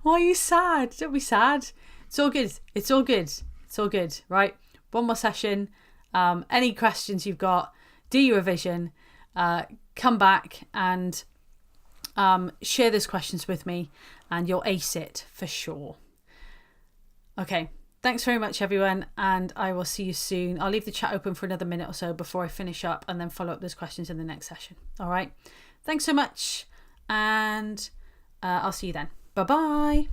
why are you sad? Don't be sad. It's all good. It's all good. It's all good, right? One more session. Any questions you've got, do your revision, come back and share those questions with me, and you'll ace it for sure. Okay. Thanks very much, everyone, and I will see you soon. I'll leave the chat open for another minute or so before I finish up, and then follow up those questions in the next session. All right. Thanks so much, and I'll see you then. Bye-bye.